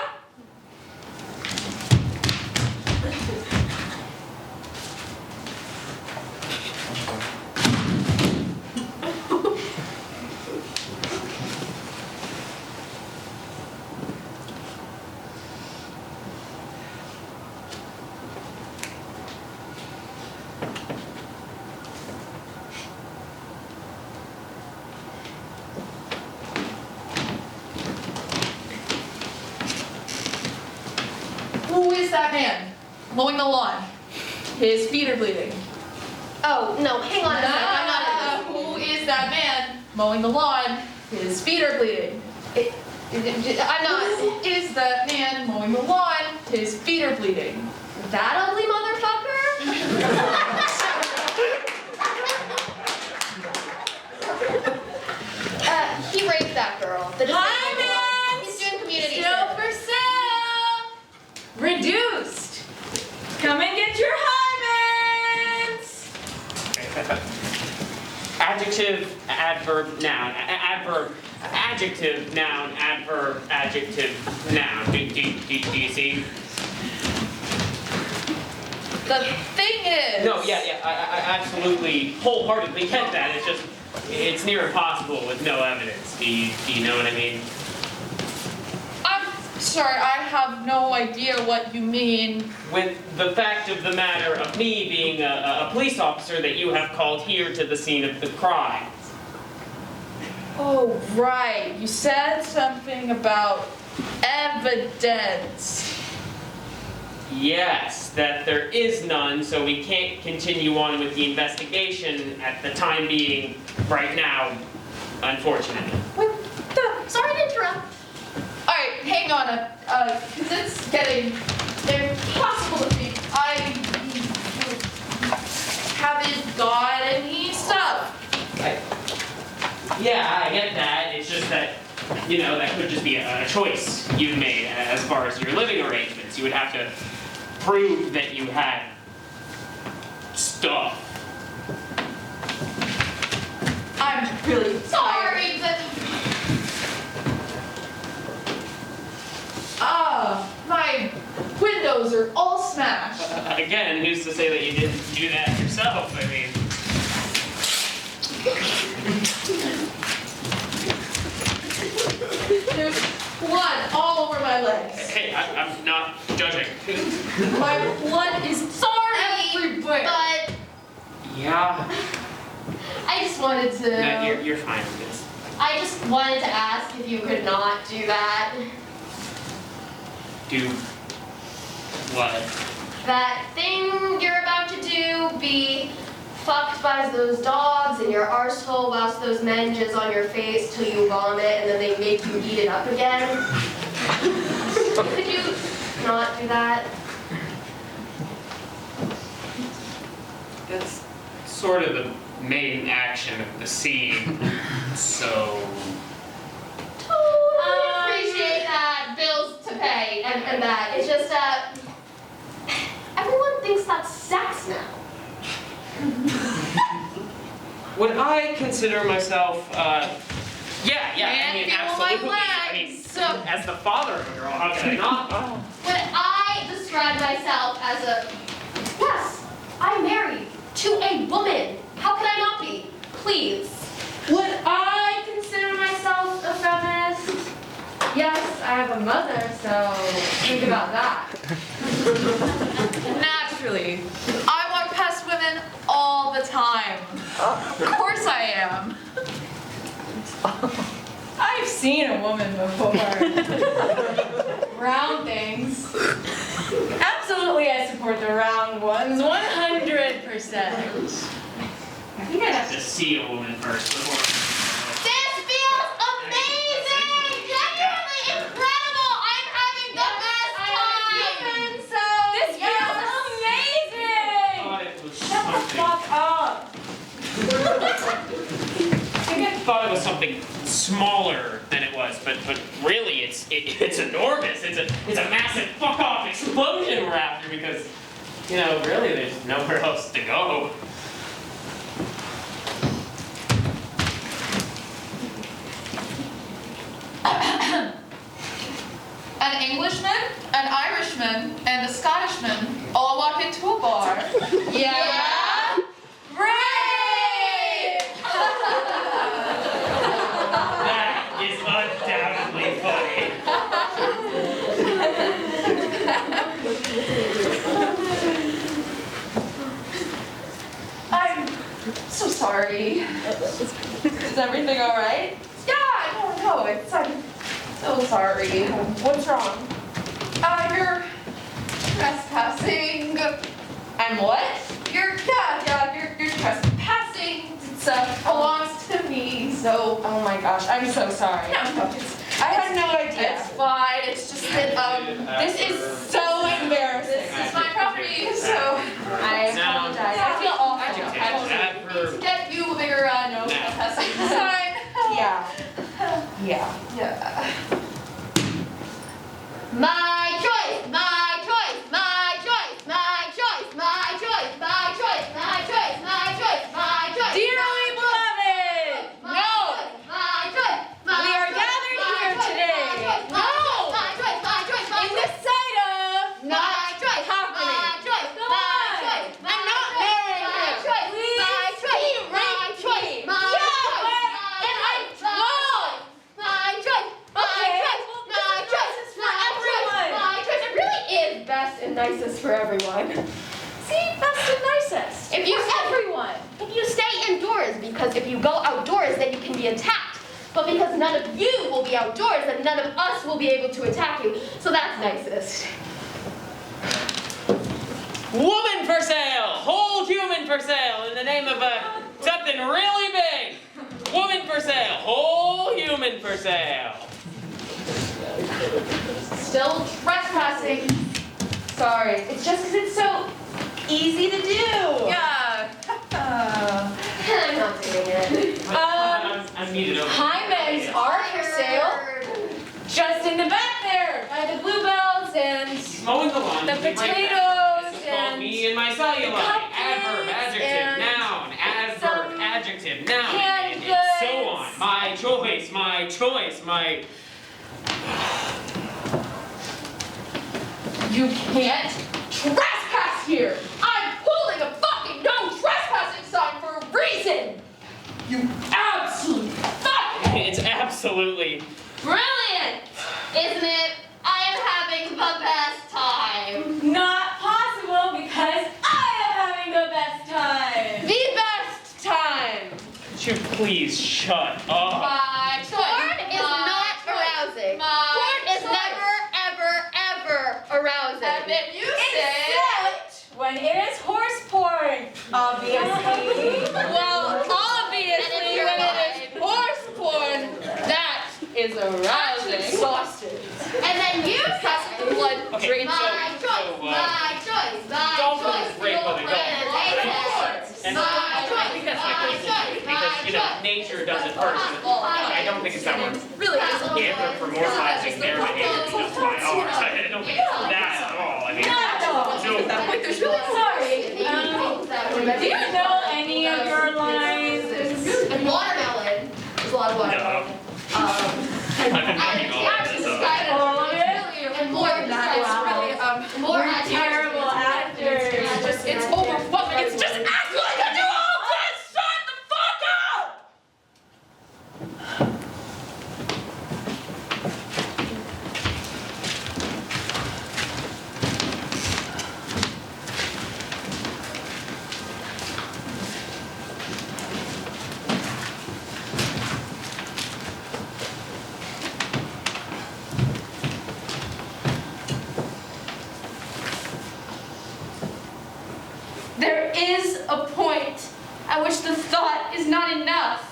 Who is that man mowing the lawn? His feet are bleeding. Oh, no, hang on a second. I'm not. Who is that man mowing the lawn? His feet are bleeding. I'm not. Who is that man mowing the lawn? His feet are bleeding. That ugly motherfucker? He raped that girl. The Hi, disabled one. man. He's doing community Still service. for sale. Reduced. Come and get your Hyman's. Adjective, adverb, noun. Adverb, adjective, noun, adverb, adjective, noun. Do you see? The thing is. No, yeah, I absolutely, wholeheartedly get that. It's just, it's near impossible with no evidence. Do you know what I mean? I'm sorry, I have no idea what you mean. With the fact of the matter of me being a police officer that you have called here to the scene of the crime. Oh, right. You said something about evidence. Yes, that there is none, so we can't continue on with the investigation at the time being right now, unfortunately. Sorry to interrupt. Alright, hang on because it's getting impossible to think. I haven't got any stuff. Yeah, I get that. It's just that, you know, that could just be a choice you've made as far as your living arrangements. You would have to prove that you had stuff. really Sorry, but my windows are all smashed. Again, who's to say that you didn't do that yourself? I mean, There's blood all over my legs. hey, I'm not judging. My blood is sorry, everywhere. but Yeah, I just wanted to. no, you're fine with this. I just wanted to ask if you could not do that. Do what? That thing you're about to do, be fucked by those dogs in your arsehole whilst those men jizz on your face till you vomit and then they make you eat it up again. Could you not do that? That's sort of the main action of the scene, so... Totally appreciate that. Bills to pay and that. It's just everyone thinks that's sex now. Would I consider myself, yeah, I mean, Can't feel my absolutely. I mean, legs. as the father of a girl, how could I not? Oh. Would I describe myself as a, yes, I'm married to a woman. How could I not be? Please. Would I consider myself a feminist? Yes, I have a mother, so think about that. Naturally. I walk past women all the time. Of course I am. I've seen a woman before. Round things. Absolutely, I support the round ones, 100%. I think I'd have to see a woman first before. This feels amazing! Genuinely incredible! I'm having the best time! So this feels amazing! I thought it was Shut the something. fuck up! I think I thought it was something smaller than it was, but really it's enormous. It's a massive fuck off explosion we're after because, you know, really there's nowhere else to go. An Englishman, an Irishman, and a Scottishman all walk into a bar. Yeah? Great! That is undoubtedly funny. I'm so sorry. Is everything all right? Yeah, no, I'm so sorry. What's wrong? You're trespassing. I'm what? You're trespassing. It belongs to me, so. Oh my gosh, I'm so sorry. No, I had no idea. It's fine. It's just that this is so embarrassing. This is my property, so I apologize. I feel awful. I need to get you a bigger no trespassing sign. Yeah. My choice, my choice, my choice, my choice, my choice, my choice, my choice, my choice, my choice. Dearly beloved! No! My choice, my We are gathered here today. No! My choice, my choice, my In the choice. sight of My choice, happening. my choice, Come my on. choice, I'm not my marrying choice, you. my choice, Please my choice, keep my raping choice, me. my Yeah, choice, but- my and I'm choice, 12. my choice, my Okay, choice, well, my this choice, is for my choice, everyone. my choice. It really is best and nicest for everyone. See, that's the nicest. If you everyone. If you stay indoors, because if you go outdoors, then you can be attacked. But because none of you will be outdoors, then none of us will be able to attack you. So that's nicest. Woman for sale! Whole human for sale in the name of something really big! Woman for sale! Whole human for sale! Still trespassing. Sorry. It's just because it's so easy to do. Yeah. I'm not doing it. I needed over. Hymens are for sale. Just in the back there, by the bluebells and He's mowing the lawn. the He's right back. potatoes This is called and me and my cellulite. cupcakes Adverb, adjective, and noun, adverb, some adjective, noun, canned and so my choice, my... You can't trespass here! I'm holding a fucking no trespassing sign for a reason! You absolute fucking... It's absolutely... Brilliant! Isn't it? I am having the best time. Not possible because I am having the best time. The best time. Could you please shut up? My choice. Porn is My not choice. arousing. My Porn is choice. never, ever, ever arousing. And then you say. Except when it is horse porn, obviously. Well, obviously, And if you're when it is horse porn, that is arousing. Exhausted. And then you That's say, the blood Okay, drains so- my choice, my choice, my Dolphins choice. rape other dolphins, And they right? say, And my I choice, think that's my my case choice, because, you know, nature does it first. I don't think it's that we're Really isn't. anthropomorphizing their behavior just by ours. I don't think it's that at all. I mean, Not at all. no. At that point, there's really Sorry. Do you know any of your lines? And watermelon. There's a lot of watermelon. I've been making all of this up. All of it? And more than that, Wow. more We're terrible actors. It's over fucking. It's just act like I do all this. Shut the fuck up. There is a point at which the thought is not enough.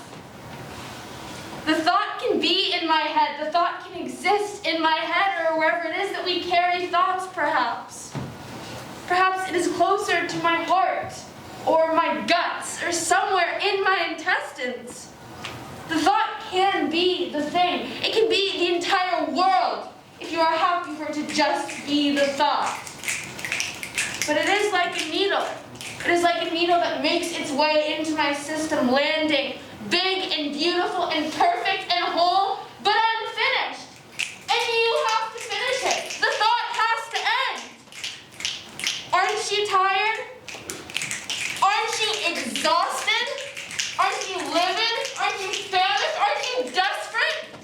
The thought can be in my head, the thought can exist in my head or wherever it is that we carry thoughts, perhaps. Perhaps it is closer to my heart or my guts or somewhere in my intestines. The thought can be the thing. It can be the entire world if you are happy for it to just be the thought. But it is like a needle. It is like a needle that makes its way into my system, landing big and beautiful and perfect and whole, but unfinished. And you have to finish it. The thought has to end. Aren't you tired? Aren't you exhausted? Aren't you livid? Aren't you famished? Aren't you desperate?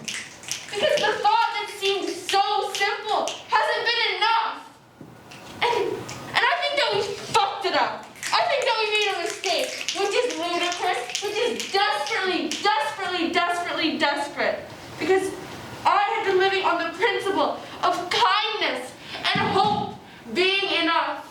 Because the thought that seemed so simple hasn't been enough. And I think that we fucked it up. I think that we made a mistake, which is ludicrous, which is desperately, desperately, desperately desperate. Because I had been living on the principle of kindness and hope being enough.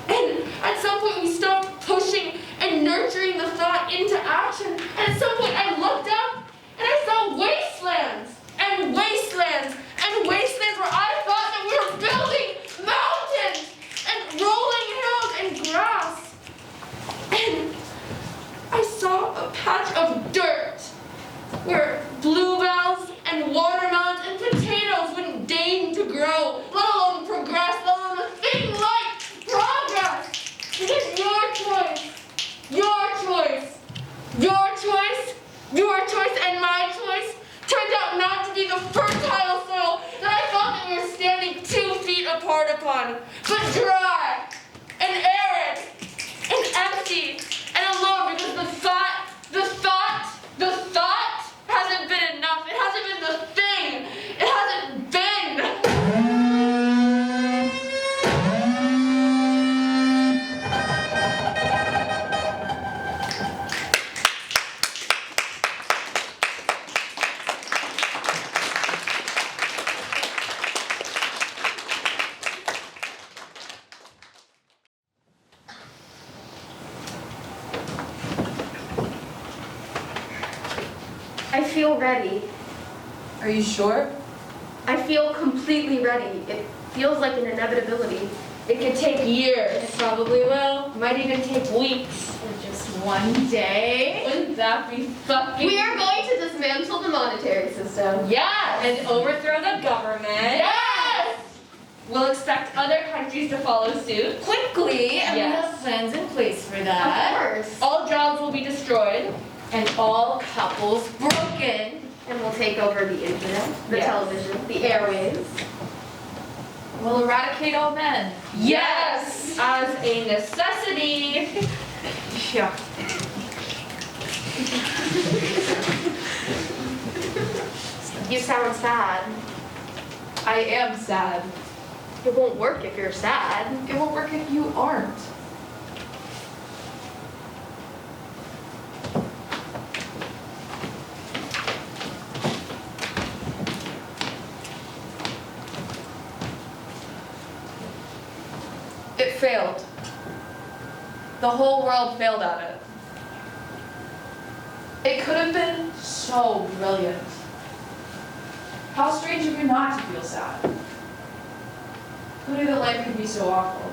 And at some point we stopped pushing and nurturing the thought into action. And at some point I looked up and I saw wastelands and wastelands and wastelands where I thought that we were building mountains and rolling hills and grass. And I saw a patch of dirt where bluebells and watermelons and potatoes wouldn't deign to grow, let alone progress, let alone a thing like progress. Because your choice, and my choice turned out not to be the fertile soil that I thought that we were standing 2 feet apart upon, but dry and arid and empty and alone because the thought hasn't been enough. It hasn't been the thing. It hasn't been. I feel ready. Are you sure? I feel completely ready. It feels like an inevitability. It could take years. It probably will. Might even take weeks. Or just one day. Wouldn't that be fucking... We are going to dismantle the monetary system. Yes! And overthrow the government. Yes! We'll expect other countries to follow suit. Quickly, and we Yes. have plans in place for Of that. course. All jobs will be destroyed. And all couples broken. And we'll take over the internet, the Yes. television, the airwaves. We'll eradicate all men. Yes, as a necessity. Yeah. You sound sad. I am sad. It won't work if you're sad. It won't work if you aren't. It failed. The whole world failed at it. It could have been so brilliant. How strange of you not to feel sad. Who knew that life could be so awful?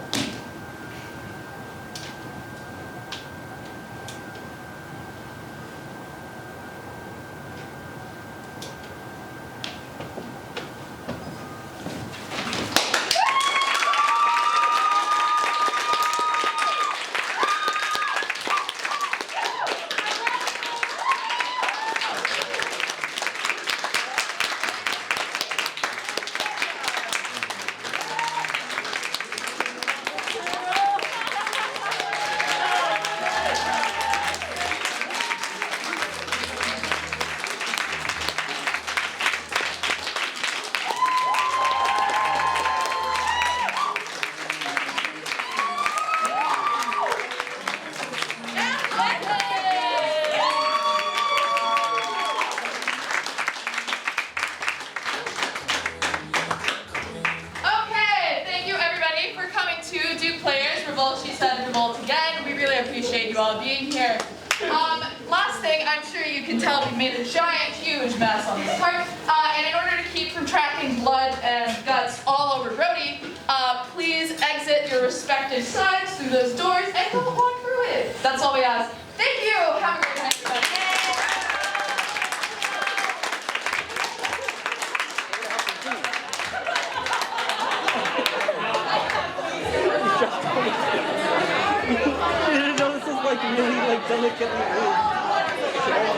Revolt, she said Revolt again. We really appreciate you all being here. Last thing, I'm sure you can tell we made a giant, huge mess on this cart. And in order to keep from tracking blood and guts all over Brody, please exit your respective sides through those doors and don't walk through it. That's all we ask. Thank you. Have a great night, everybody. You didn't know this was like really like delicately moved.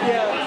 Yeah.